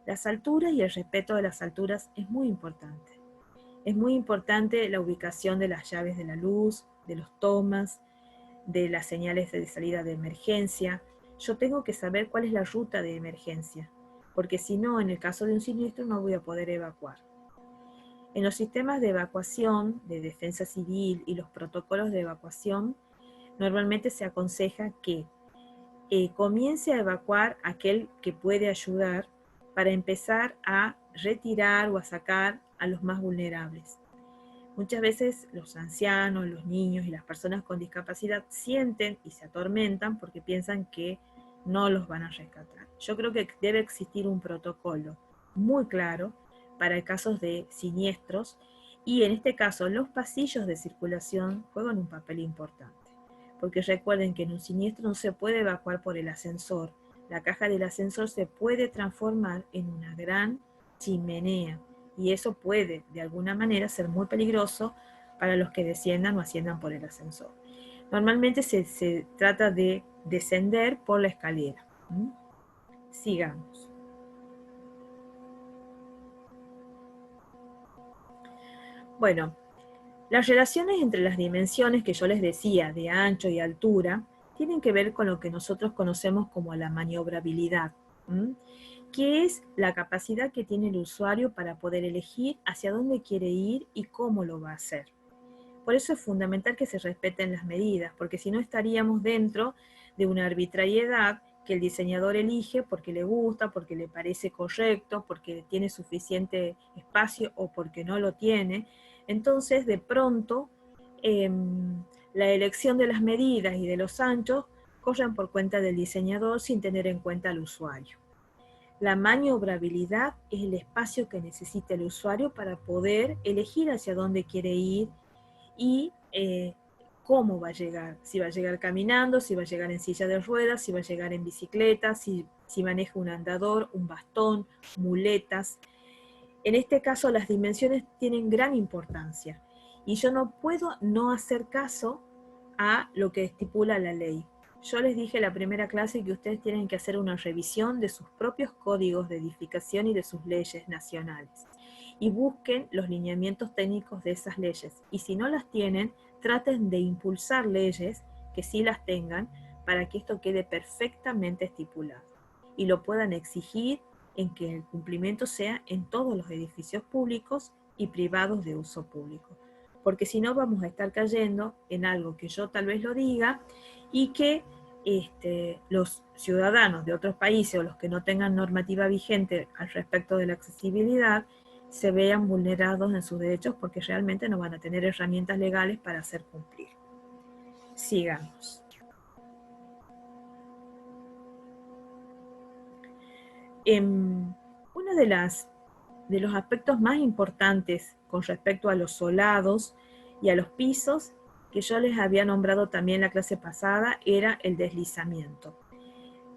Las alturas y el respeto de las alturas es muy importante. Es muy importante la ubicación de las llaves de la luz, de los tomas, de las señales de salida de emergencia. Yo tengo que saber cuál es la ruta de emergencia, porque si no, en el caso de un siniestro no voy a poder evacuar. En los sistemas de evacuación, de defensa civil y los protocolos de evacuación, normalmente se aconseja que comience a evacuar aquel que puede ayudar para empezar a retirar o a sacar a los más vulnerables. Muchas veces los ancianos, los niños y las personas con discapacidad sienten y se atormentan porque piensan que no los van a rescatar. Yo creo que debe existir un protocolo muy claro para casos de siniestros y en este caso los pasillos de circulación juegan un papel importante. Porque recuerden que en un siniestro no se puede evacuar por el ascensor. La caja del ascensor se puede transformar en una gran chimenea y eso puede de alguna manera ser muy peligroso para los que desciendan o asciendan por el ascensor. Normalmente se trata de descender por la escalera. Sigamos. Bueno, las relaciones entre las dimensiones que yo les decía, de ancho y altura, tienen que ver con lo que nosotros conocemos como la maniobrabilidad, que es la capacidad que tiene el usuario para poder elegir hacia dónde quiere ir y cómo lo va a hacer. Por eso es fundamental que se respeten las medidas, porque si no estaríamos dentro de una arbitrariedad que el diseñador elige porque le gusta, porque le parece correcto, porque tiene suficiente espacio o porque no lo tiene. Entonces, de pronto, la elección de las medidas y de los anchos corren por cuenta del diseñador sin tener en cuenta al usuario. La maniobrabilidad es el espacio que necesita el usuario para poder elegir hacia dónde quiere ir y cómo va a llegar. Si va a llegar caminando, si va a llegar en silla de ruedas, si va a llegar en bicicleta, si maneja un andador, un bastón, muletas. En este caso las dimensiones tienen gran importancia y yo no puedo no hacer caso a lo que estipula la ley. Yo les dije en la primera clase que ustedes tienen que hacer una revisión de sus propios códigos de edificación y de sus leyes nacionales. Y busquen los lineamientos técnicos de esas leyes. Y si no las tienen, traten de impulsar leyes que sí las tengan para que esto quede perfectamente estipulado. Y lo puedan exigir en que el cumplimiento sea en todos los edificios públicos y privados de uso público. Porque si no vamos a estar cayendo en algo que yo tal vez lo diga y que los ciudadanos de otros países o los que no tengan normativa vigente al respecto de la accesibilidad se vean vulnerados en sus derechos porque realmente no van a tener herramientas legales para hacer cumplir. Sigamos. Uno de los aspectos más importantes con respecto a los solados y a los pisos, que yo les había nombrado también en la clase pasada, era el deslizamiento.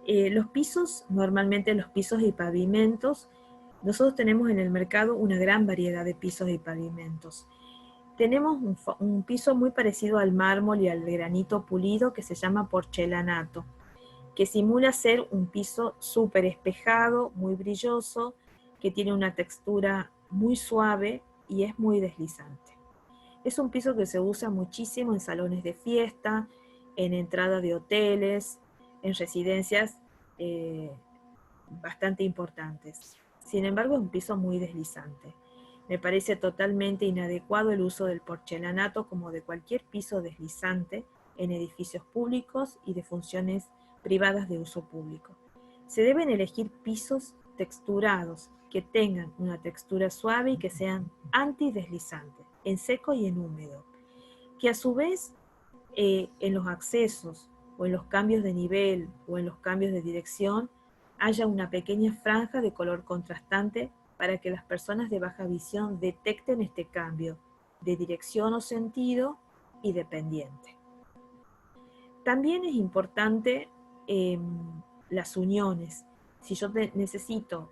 Los pisos, normalmente los pisos y pavimentos, nosotros tenemos en el mercado una gran variedad de pisos y pavimentos. Tenemos un piso muy parecido al mármol y al granito pulido que se llama porcelanato, que simula ser un piso súper espejado, muy brilloso, que tiene una textura muy suave y es muy deslizante. Es un piso que se usa muchísimo en salones de fiesta, en entrada de hoteles, en residencias bastante importantes. Sin embargo, es un piso muy deslizante. Me parece totalmente inadecuado el uso del porcelanato como de cualquier piso deslizante en edificios públicos y de funciones privadas de uso público. Se deben elegir pisos texturados, que tengan una textura suave y que sean antideslizantes, en seco y en húmedo. Que a su vez, en los accesos, o en los cambios de nivel, o en los cambios de dirección, haya una pequeña franja de color contrastante para que las personas de baja visión detecten este cambio de dirección o sentido y de pendiente. También es importante las uniones. Si yo necesito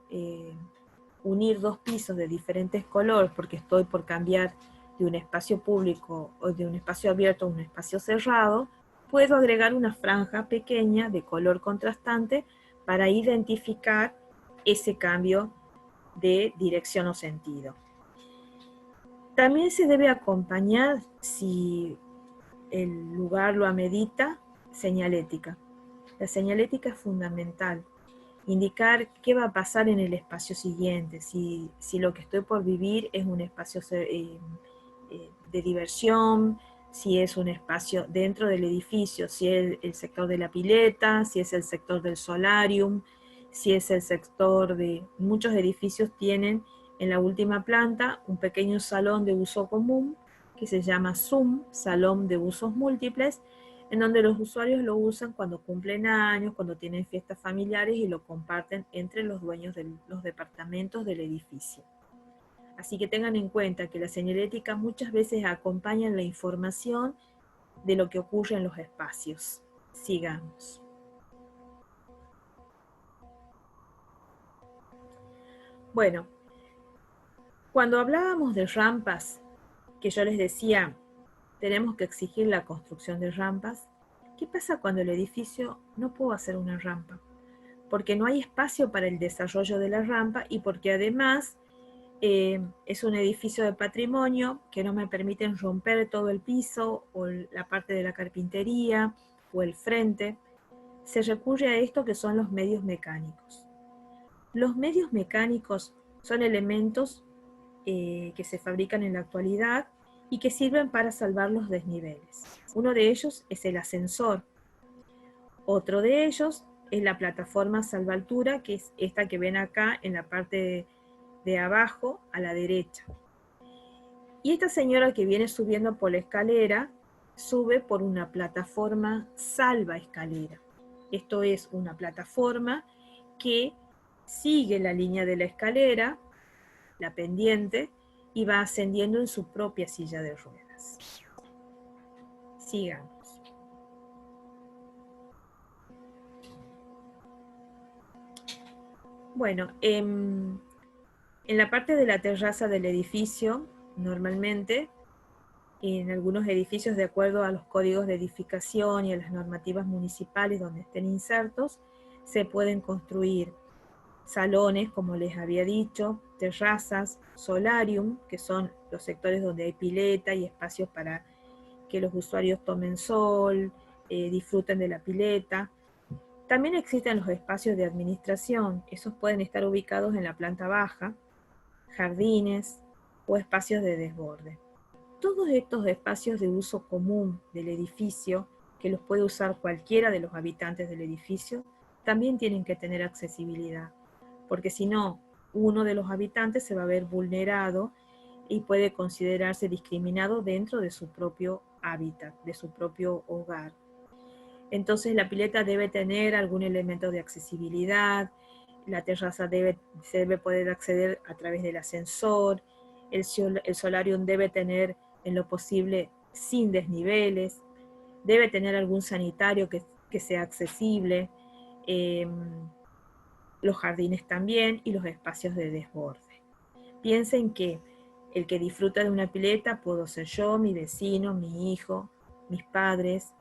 unir dos pisos de diferentes colores porque estoy por cambiar de un espacio público o de un espacio abierto a un espacio cerrado, puedo agregar una franja pequeña de color contrastante para identificar ese cambio de dirección o sentido. También se debe acompañar, si el lugar lo amerita, señalética. La señalética es fundamental. Indicar qué va a pasar en el espacio siguiente, si lo que estoy por vivir es un espacio de diversión, si es un espacio dentro del edificio, si es el sector de la pileta, si es el sector del solarium, si es el sector de... Muchos edificios tienen en la última planta un pequeño salón de uso común que se llama SUM, Salón de Usos Múltiples, en donde los usuarios lo usan cuando cumplen años, cuando tienen fiestas familiares y lo comparten entre los dueños de los departamentos del edificio. Así que tengan en cuenta que la señalética muchas veces acompaña la información de lo que ocurre en los espacios. Sigamos. Bueno, cuando hablábamos de rampas, que yo les decía, tenemos que exigir la construcción de rampas, ¿qué pasa cuando el edificio no puede hacer una rampa? Porque no hay espacio para el desarrollo de la rampa y porque además es un edificio de patrimonio que no me permiten romper todo el piso o la parte de la carpintería o el frente. Se recurre a esto que son los medios mecánicos. Los medios mecánicos son elementos que se fabrican en la actualidad y que sirven para salvar los desniveles. Uno de ellos es el ascensor. Otro de ellos es la plataforma salvaaltura, que es esta que ven acá en la parte de abajo a la derecha. Y esta señora que viene subiendo por la escalera, sube por una plataforma salvaescalera. Esto es una plataforma que sigue la línea de la escalera, la pendiente, y va ascendiendo en su propia silla de ruedas. Sigamos. Bueno, en la parte de la terraza del edificio, normalmente, en algunos edificios, de acuerdo a los códigos de edificación y a las normativas municipales donde estén insertos, se pueden construir salones, como les había dicho, terrazas, solarium, que son los sectores donde hay pileta y espacios para que los usuarios tomen sol, disfruten de la pileta. También existen los espacios de administración, esos pueden estar ubicados en la planta baja, jardines o espacios de desborde. Todos estos espacios de uso común del edificio, que los puede usar cualquiera de los habitantes del edificio, también tienen que tener accesibilidad, porque si no, uno de los habitantes se va a ver vulnerado y puede considerarse discriminado dentro de su propio hábitat, de su propio hogar. Entonces la pileta debe tener algún elemento de accesibilidad, la terraza se debe poder acceder a través del ascensor, el solarium debe tener en lo posible sin desniveles, debe tener algún sanitario que sea accesible, los jardines también y los espacios de desborde. Piensen que el que disfruta de una pileta puedo ser yo, mi vecino, mi hijo, mis padres,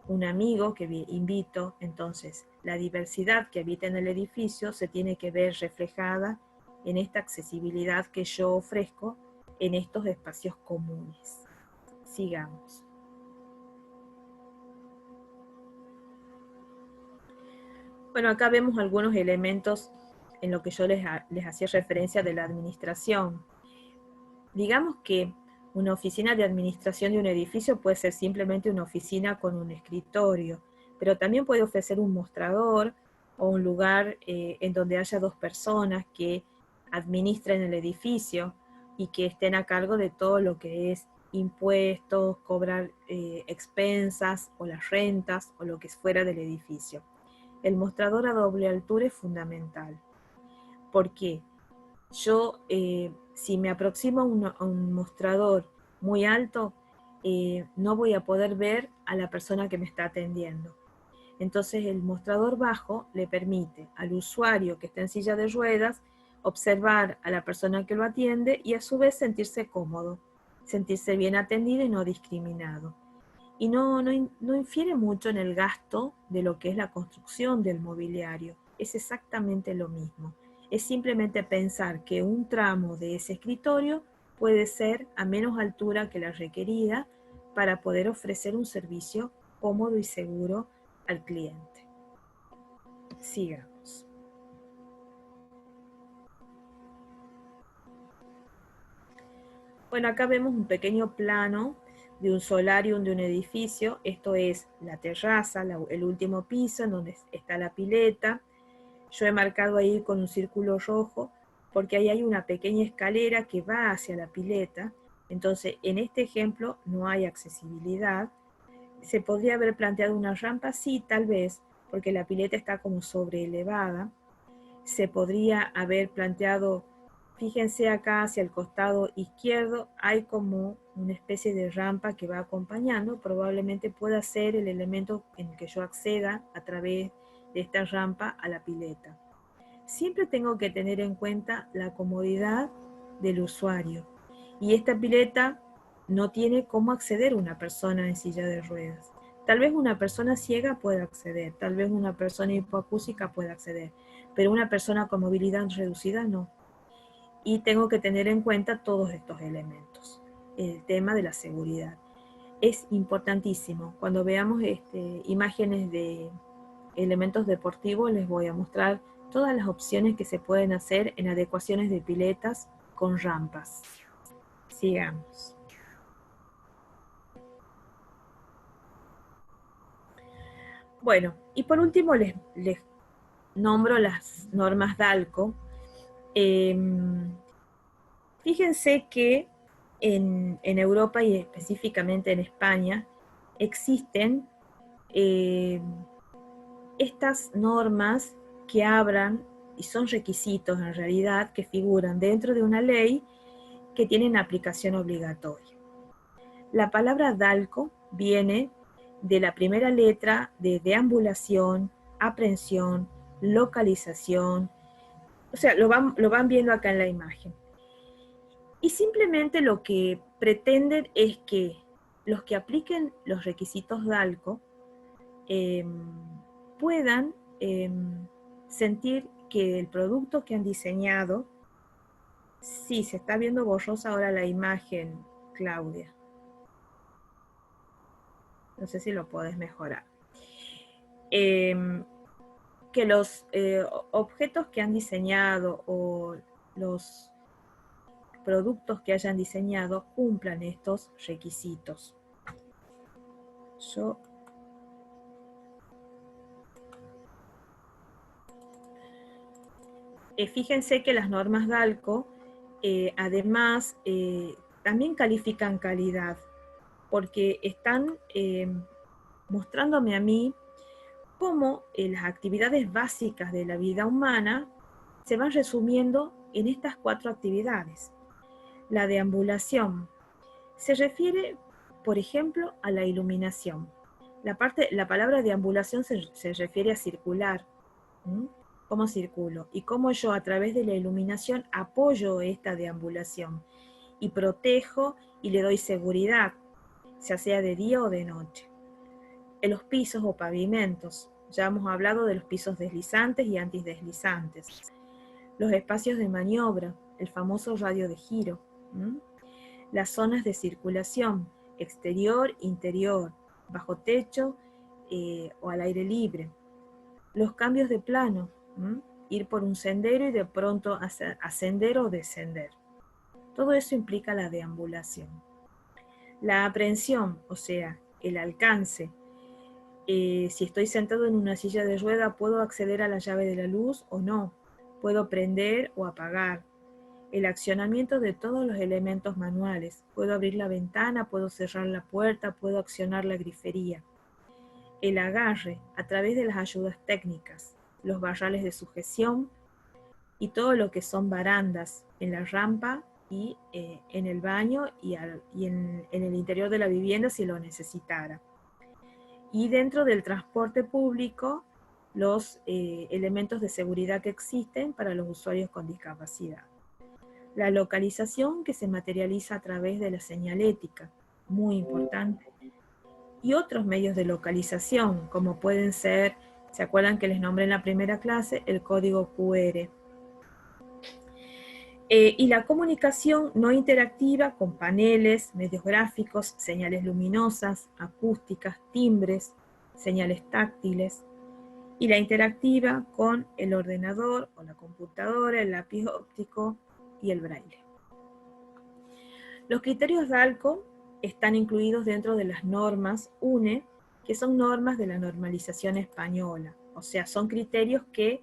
un amigo que invito. Entonces, la diversidad que habita en el edificio se tiene que ver reflejada en esta accesibilidad que yo ofrezco en estos espacios comunes. Sigamos. Bueno, acá vemos algunos elementos en lo que yo les hacía referencia de la administración. Digamos que una oficina de administración de un edificio puede ser simplemente una oficina con un escritorio, pero también puede ofrecer un mostrador o un lugar en donde haya 2 personas que administren el edificio y que estén a cargo de todo lo que es impuestos, cobrar expensas o las rentas o lo que es fuera del edificio. El mostrador a doble altura es fundamental. ¿Por qué? Yo, si me aproximo a un mostrador muy alto, no voy a poder ver a la persona que me está atendiendo. Entonces el mostrador bajo le permite al usuario que está en silla de ruedas observar a la persona que lo atiende y a su vez sentirse cómodo, sentirse bien atendido y no discriminado. Y no infiere mucho en el gasto de lo que es la construcción del mobiliario. Es exactamente lo mismo. Es simplemente pensar que un tramo de ese escritorio puede ser a menos altura que la requerida para poder ofrecer un servicio cómodo y seguro al cliente. Sigamos. Bueno, acá vemos un pequeño plano de un solarium de un edificio. Esto es la terraza, el último piso en donde está la pileta. Yo he marcado ahí con un círculo rojo porque ahí hay una pequeña escalera que va hacia la pileta. Entonces, en este ejemplo no hay accesibilidad. ¿Se podría haber planteado una rampa? Sí, tal vez, porque la pileta está como sobreelevada. Se podría haber planteado, fíjense acá hacia el costado izquierdo, hay como una especie de rampa que va acompañando, probablemente pueda ser el elemento en el que yo acceda a través de esta rampa a la pileta. Siempre tengo que tener en cuenta la comodidad del usuario. Y esta pileta no tiene cómo acceder una persona en silla de ruedas. Tal vez una persona ciega pueda acceder, tal vez una persona hipoacúsica pueda acceder, pero una persona con movilidad reducida no. Y tengo que tener en cuenta todos estos elementos. El tema de la seguridad es importantísimo. Cuando veamos imágenes de elementos deportivos, les voy a mostrar todas las opciones que se pueden hacer en adecuaciones de piletas con rampas. Sigamos. Bueno, y por último les nombro las normas DALCO. Fíjense que en Europa y específicamente en España existen estas normas que hablan, y son requisitos en realidad, que figuran dentro de una ley que tienen aplicación obligatoria. La palabra DALCO viene de la primera letra de deambulación, aprehensión, localización, o sea, lo van viendo acá en la imagen. Y simplemente lo que pretenden es que los que apliquen los requisitos DALCO puedan sentir que el producto que han diseñado, sí, se está viendo borrosa ahora la imagen, Claudia. No sé si lo puedes mejorar. Que los objetos que han diseñado o los productos que hayan diseñado cumplan estos requisitos. Fíjense que las normas DALCO además también califican calidad, porque están mostrándome a mí cómo las actividades básicas de la vida humana se van resumiendo en estas 4 actividades. La deambulación se refiere, por ejemplo, a la iluminación. La palabra deambulación se refiere a circular. ¿Cómo circulo? Y cómo yo a través de la iluminación apoyo esta deambulación y protejo y le doy seguridad, ya sea de día o de noche. En los pisos o pavimentos, ya hemos hablado de los pisos deslizantes y antideslizantes. Los espacios de maniobra, el famoso radio de giro. Las zonas de circulación, exterior, interior, bajo techo o al aire libre. Los cambios de plano, ir por un sendero y de pronto ascender o descender. Todo eso implica la deambulación. La aprehensión, o sea, el alcance, Si estoy sentado en una silla de rueda, ¿puedo acceder a la llave de la luz o no? ¿Puedo prender o apagar? El accionamiento de todos los elementos manuales. ¿Puedo abrir la ventana? ¿Puedo cerrar la puerta? ¿Puedo accionar la grifería? El agarre a través de las ayudas técnicas, los barrales de sujeción y todo lo que son barandas en la rampa y en el baño y en el interior de la vivienda si lo necesitara. Y dentro del transporte público, los elementos de seguridad que existen para los usuarios con discapacidad. La localización que se materializa a través de la señalética, muy importante. Y otros medios de localización, como pueden ser, ¿se acuerdan que les nombré en la primera clase? El código QR. Y la comunicación no interactiva con paneles, medios gráficos, señales luminosas, acústicas, timbres, señales táctiles. Y la interactiva con el ordenador o la computadora, el lápiz óptico y el braille. Los criterios DALCO están incluidos dentro de las normas UNE, que son normas de la normalización española. O sea, son criterios que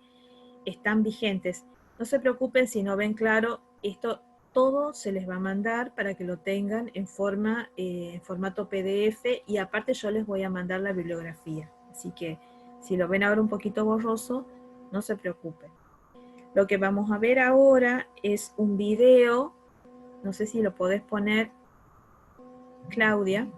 están vigentes. No se preocupen si no ven claro, esto todo se les va a mandar para que lo tengan en formato PDF, y aparte yo les voy a mandar la bibliografía. Así que si lo ven ahora un poquito borroso, no se preocupen. Lo que vamos a ver ahora es un video, no sé si lo podés poner, Claudia.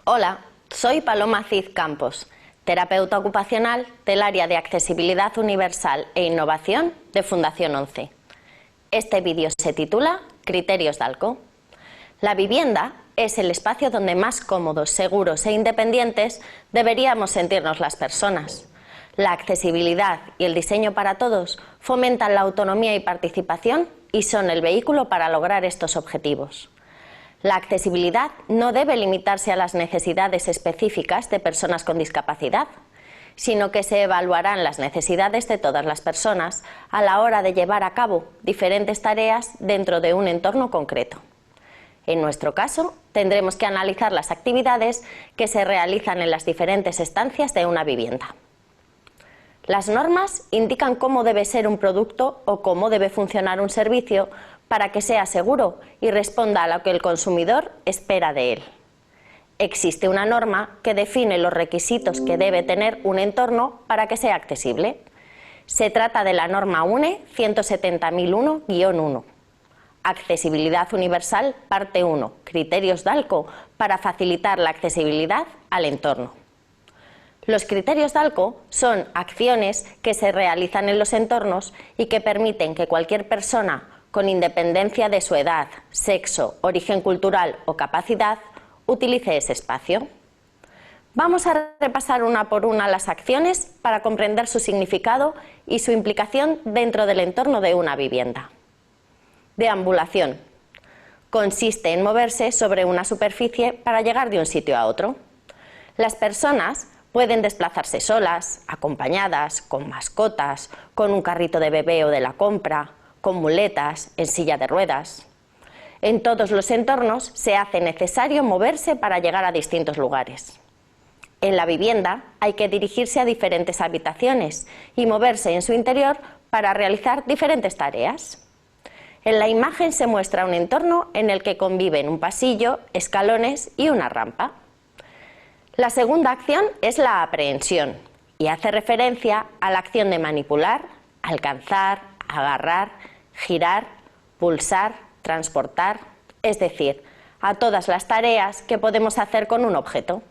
Hola, soy Paloma Cid Campos, terapeuta ocupacional del área de accesibilidad universal e innovación de Fundación 11. Este vídeo se titula Criterios DALCO. La vivienda es el espacio donde más cómodos, seguros e independientes deberíamos sentirnos las personas. La accesibilidad y el diseño para todos fomentan la autonomía y participación y son el vehículo para lograr estos objetivos. La accesibilidad no debe limitarse a las necesidades específicas de personas con discapacidad, sino que se evaluarán las necesidades de todas las personas a la hora de llevar a cabo diferentes tareas dentro de un entorno concreto. En nuestro caso, tendremos que analizar las actividades que se realizan en las diferentes estancias de una vivienda. Las normas indican cómo debe ser un producto o cómo debe funcionar un servicio para que sea seguro y responda a lo que el consumidor espera de él. Existe una norma que define los requisitos que debe tener un entorno para que sea accesible. Se trata de la norma UNE 170.001-1. Accesibilidad universal, parte 1. Criterios DALCO para facilitar la accesibilidad al entorno. Los criterios DALCO son acciones que se realizan en los entornos y que permiten que cualquier persona, con independencia de su edad, sexo, origen cultural o capacidad, utilice ese espacio. Vamos a repasar una por una las acciones para comprender su significado y su implicación dentro del entorno de una vivienda. Deambulación. Consiste en moverse sobre una superficie para llegar de un sitio a otro. Las personas pueden desplazarse solas, acompañadas, con mascotas, con un carrito de bebé o de la compra, con muletas, en silla de ruedas. En todos los entornos se hace necesario moverse para llegar a distintos lugares. En la vivienda hay que dirigirse a diferentes habitaciones y moverse en su interior para realizar diferentes tareas. En la imagen se muestra un entorno en el que conviven un pasillo, escalones y una rampa. La segunda acción es la aprehensión y hace referencia a la acción de manipular, alcanzar, agarrar, girar, pulsar, transportar, es decir, a todas las tareas que podemos hacer con un objeto.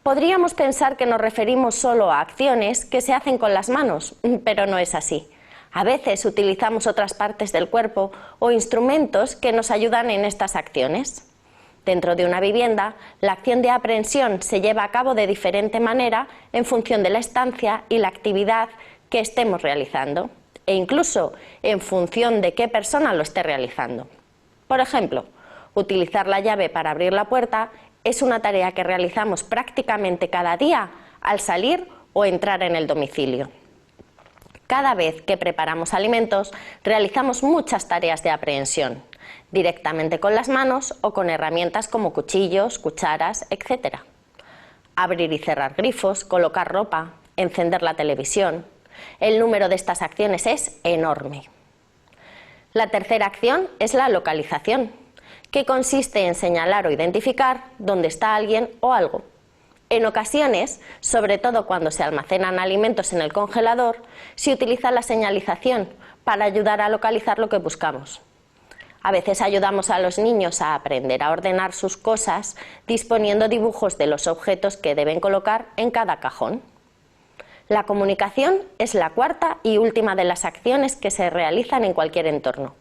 Podríamos pensar que nos referimos solo a acciones que se hacen con las manos, pero no es así. A veces utilizamos otras partes del cuerpo o instrumentos que nos ayudan en estas acciones. Dentro de una vivienda, la acción de aprehensión se lleva a cabo de diferente manera en función de la estancia y la actividad que estemos realizando, e incluso en función de qué persona lo esté realizando. Por ejemplo, Utilizar la llave para abrir la puerta es una tarea que realizamos prácticamente cada día al salir o entrar en el domicilio. Cada vez que preparamos alimentos, realizamos muchas tareas de aprehensión, directamente con las manos o con herramientas como cuchillos, cucharas, etc. Abrir y cerrar grifos, colocar ropa, encender la televisión. El número de estas acciones es enorme. La tercera acción es la localización, que consiste en señalar o identificar dónde está alguien o algo. En ocasiones, sobre todo cuando se almacenan alimentos en el congelador, se utiliza la señalización para ayudar a localizar lo que buscamos. A veces ayudamos a los niños a aprender a ordenar sus cosas disponiendo dibujos de los objetos que deben colocar en cada cajón. La comunicación es la cuarta y última de las acciones que se realizan en cualquier entorno.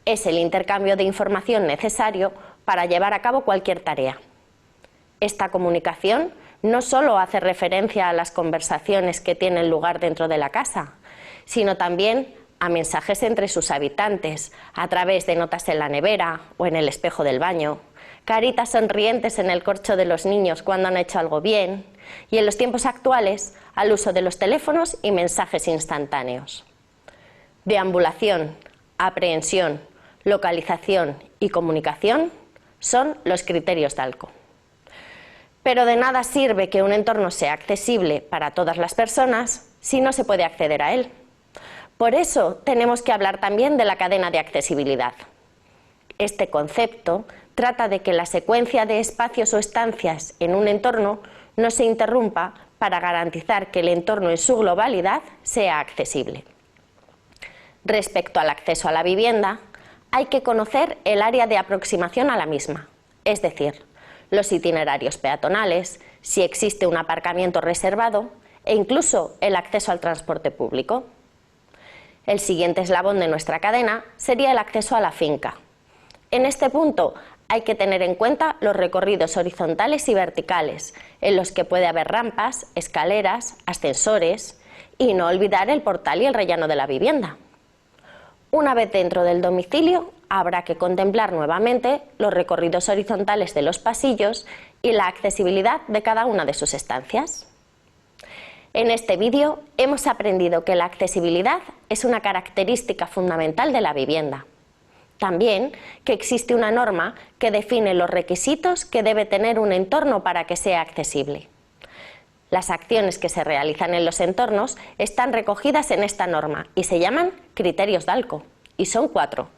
Es el intercambio de información necesario para llevar a cabo cualquier tarea. Esta comunicación no solo hace referencia a las conversaciones que tienen lugar dentro de la casa, sino también a mensajes entre sus habitantes, a través de notas en la nevera o en el espejo del baño, caritas sonrientes en el corcho de los niños cuando han hecho algo bien, y en los tiempos actuales al uso de los teléfonos y mensajes instantáneos. Deambulación, aprehensión, localización y comunicación son los criterios Dalco. Pero de nada sirve que un entorno sea accesible para todas las personas si no se puede acceder a él. Por eso tenemos que hablar también de la cadena de accesibilidad. Este concepto trata de que la secuencia de espacios o estancias en un entorno no se interrumpa para garantizar que el entorno en su globalidad sea accesible. Respecto al acceso a la vivienda, hay que conocer el área de aproximación a la misma, es decir, los itinerarios peatonales, si existe un aparcamiento reservado e incluso el acceso al transporte público. El siguiente eslabón de nuestra cadena sería el acceso a la finca. En este punto hay que tener en cuenta los recorridos horizontales y verticales, en los que puede haber rampas, escaleras, ascensores y no olvidar el portal y el rellano de la vivienda. Una vez dentro del domicilio, habrá que contemplar nuevamente los recorridos horizontales de los pasillos y la accesibilidad de cada una de sus estancias. En este vídeo hemos aprendido que la accesibilidad es una característica fundamental de la vivienda. También que existe una norma que define los requisitos que debe tener un entorno para que sea accesible. Las acciones que se realizan en los entornos están recogidas en esta norma y se llaman criterios Dalco, y son 4: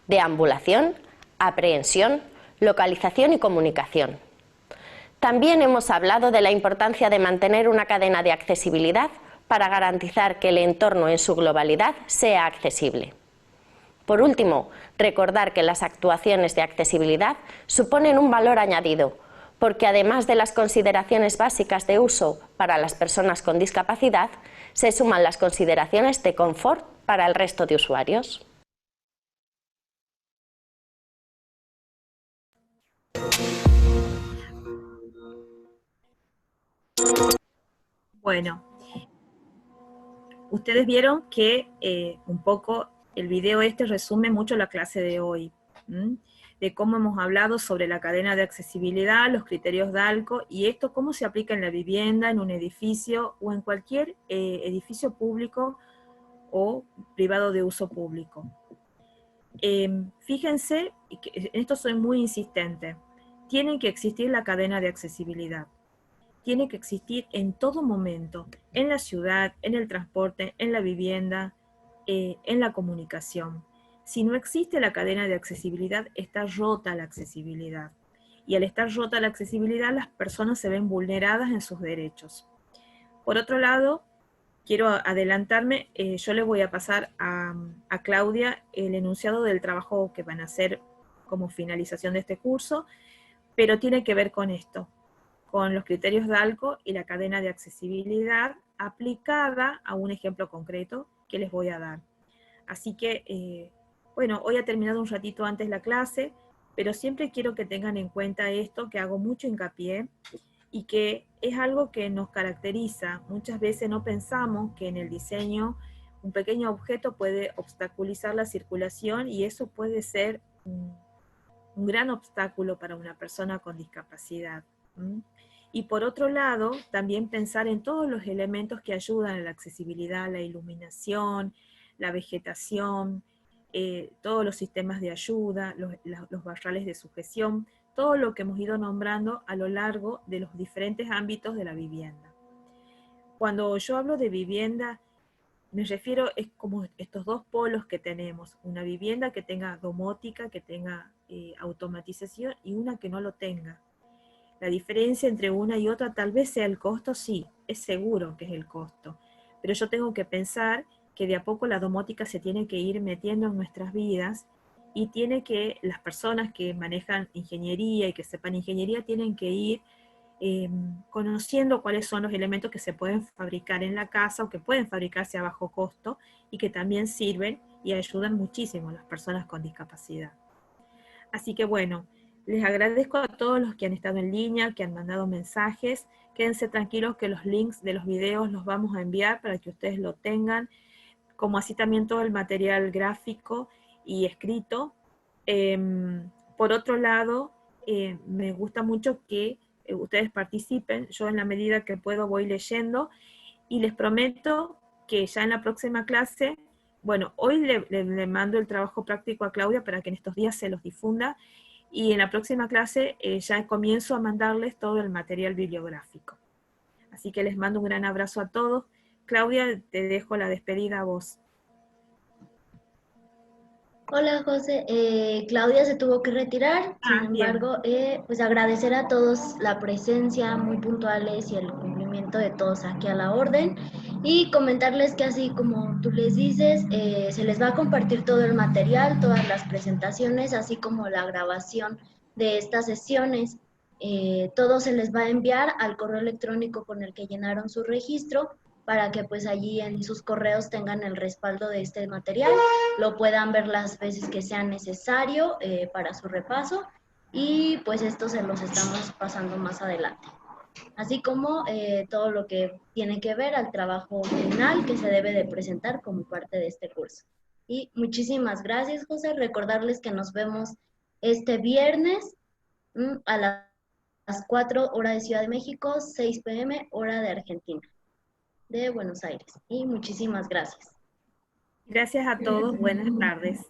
deambulación, aprehensión, localización y comunicación. También hemos hablado de la importancia de mantener una cadena de accesibilidad para garantizar que el entorno en su globalidad sea accesible. Por último, recordar que las actuaciones de accesibilidad suponen un valor añadido, porque además de las consideraciones básicas de uso para las personas con discapacidad, se suman las consideraciones de confort para el resto de usuarios. Bueno, ustedes vieron que un poco el video resume mucho la clase de hoy, de cómo hemos hablado sobre la cadena de accesibilidad, los criterios Dalco, y esto cómo se aplica en la vivienda, en un edificio o en cualquier edificio público o privado de uso público. Fíjense, en esto soy muy insistente, tiene que existir la cadena de accesibilidad. Tiene que existir en todo momento, en la ciudad, en el transporte, en la vivienda, en la comunicación. Si no existe la cadena de accesibilidad, está rota la accesibilidad. Y al estar rota la accesibilidad, las personas se ven vulneradas en sus derechos. Por otro lado, quiero adelantarme, yo le voy a pasar a Claudia el enunciado del trabajo que van a hacer como finalización de este curso, pero tiene que ver con esto, con los criterios Dalco y la cadena de accesibilidad aplicada a un ejemplo concreto que les voy a dar. Así que, bueno, hoy ha terminado un ratito antes la clase, pero siempre quiero que tengan en cuenta esto, que hago mucho hincapié, y que es algo que nos caracteriza. Muchas veces no pensamos que en el diseño un pequeño objeto puede obstaculizar la circulación, y eso puede ser un gran obstáculo para una persona con discapacidad. Y por otro lado, también pensar en todos los elementos que ayudan a la accesibilidad, la iluminación, la vegetación, todos los sistemas de ayuda, los barrales de sujeción, todo lo que hemos ido nombrando a lo largo de los diferentes ámbitos de la vivienda. Cuando yo hablo de vivienda, me refiero es como estos dos polos que tenemos, una vivienda que tenga domótica, que tenga automatización, y una que no lo tenga. La diferencia entre una y otra tal vez sea el costo, sí, es seguro que es el costo, pero yo tengo que pensar que de a poco la domótica se tiene que ir metiendo en nuestras vidas, y tiene que, las personas que manejan ingeniería y que sepan ingeniería tienen que ir conociendo cuáles son los elementos que se pueden fabricar en la casa o que pueden fabricarse a bajo costo y que también sirven y ayudan muchísimo a las personas con discapacidad. Así que bueno, les agradezco a todos los que han estado en línea, que han mandado mensajes. Quédense tranquilos que los links de los videos los vamos a enviar para que ustedes lo tengan, como así también todo el material gráfico y escrito. Por otro lado, me gusta mucho que ustedes participen. Yo en la medida que puedo voy leyendo, y les prometo que ya en la próxima clase, bueno, hoy le mando el trabajo práctico a Claudia para que en estos días se los difunda, y en la próxima clase ya comienzo a mandarles todo el material bibliográfico. Así que les mando un gran abrazo a todos. Claudia, te dejo la despedida a vos. Hola José, Claudia se tuvo que retirar, sin embargo, pues agradecer a todos la presencia, muy puntuales, y el cumplimiento de todos aquí a la orden, y comentarles que así como tú les dices, se les va a compartir todo el material, todas las presentaciones, así como la grabación de estas sesiones. Todo se les va a enviar al correo electrónico con el que llenaron su registro, para que pues allí en sus correos tengan el respaldo de este material, lo puedan ver las veces que sea necesario para su repaso, y pues esto se los estamos pasando más adelante. Así como todo lo que tiene que ver al trabajo final que se debe de presentar como parte de este curso. Y muchísimas gracias, José. Recordarles que nos vemos este viernes a las 4 hora de Ciudad de México, 6 p.m. hora de Argentina, de Buenos Aires. Y muchísimas gracias. Gracias a todos, buenas tardes.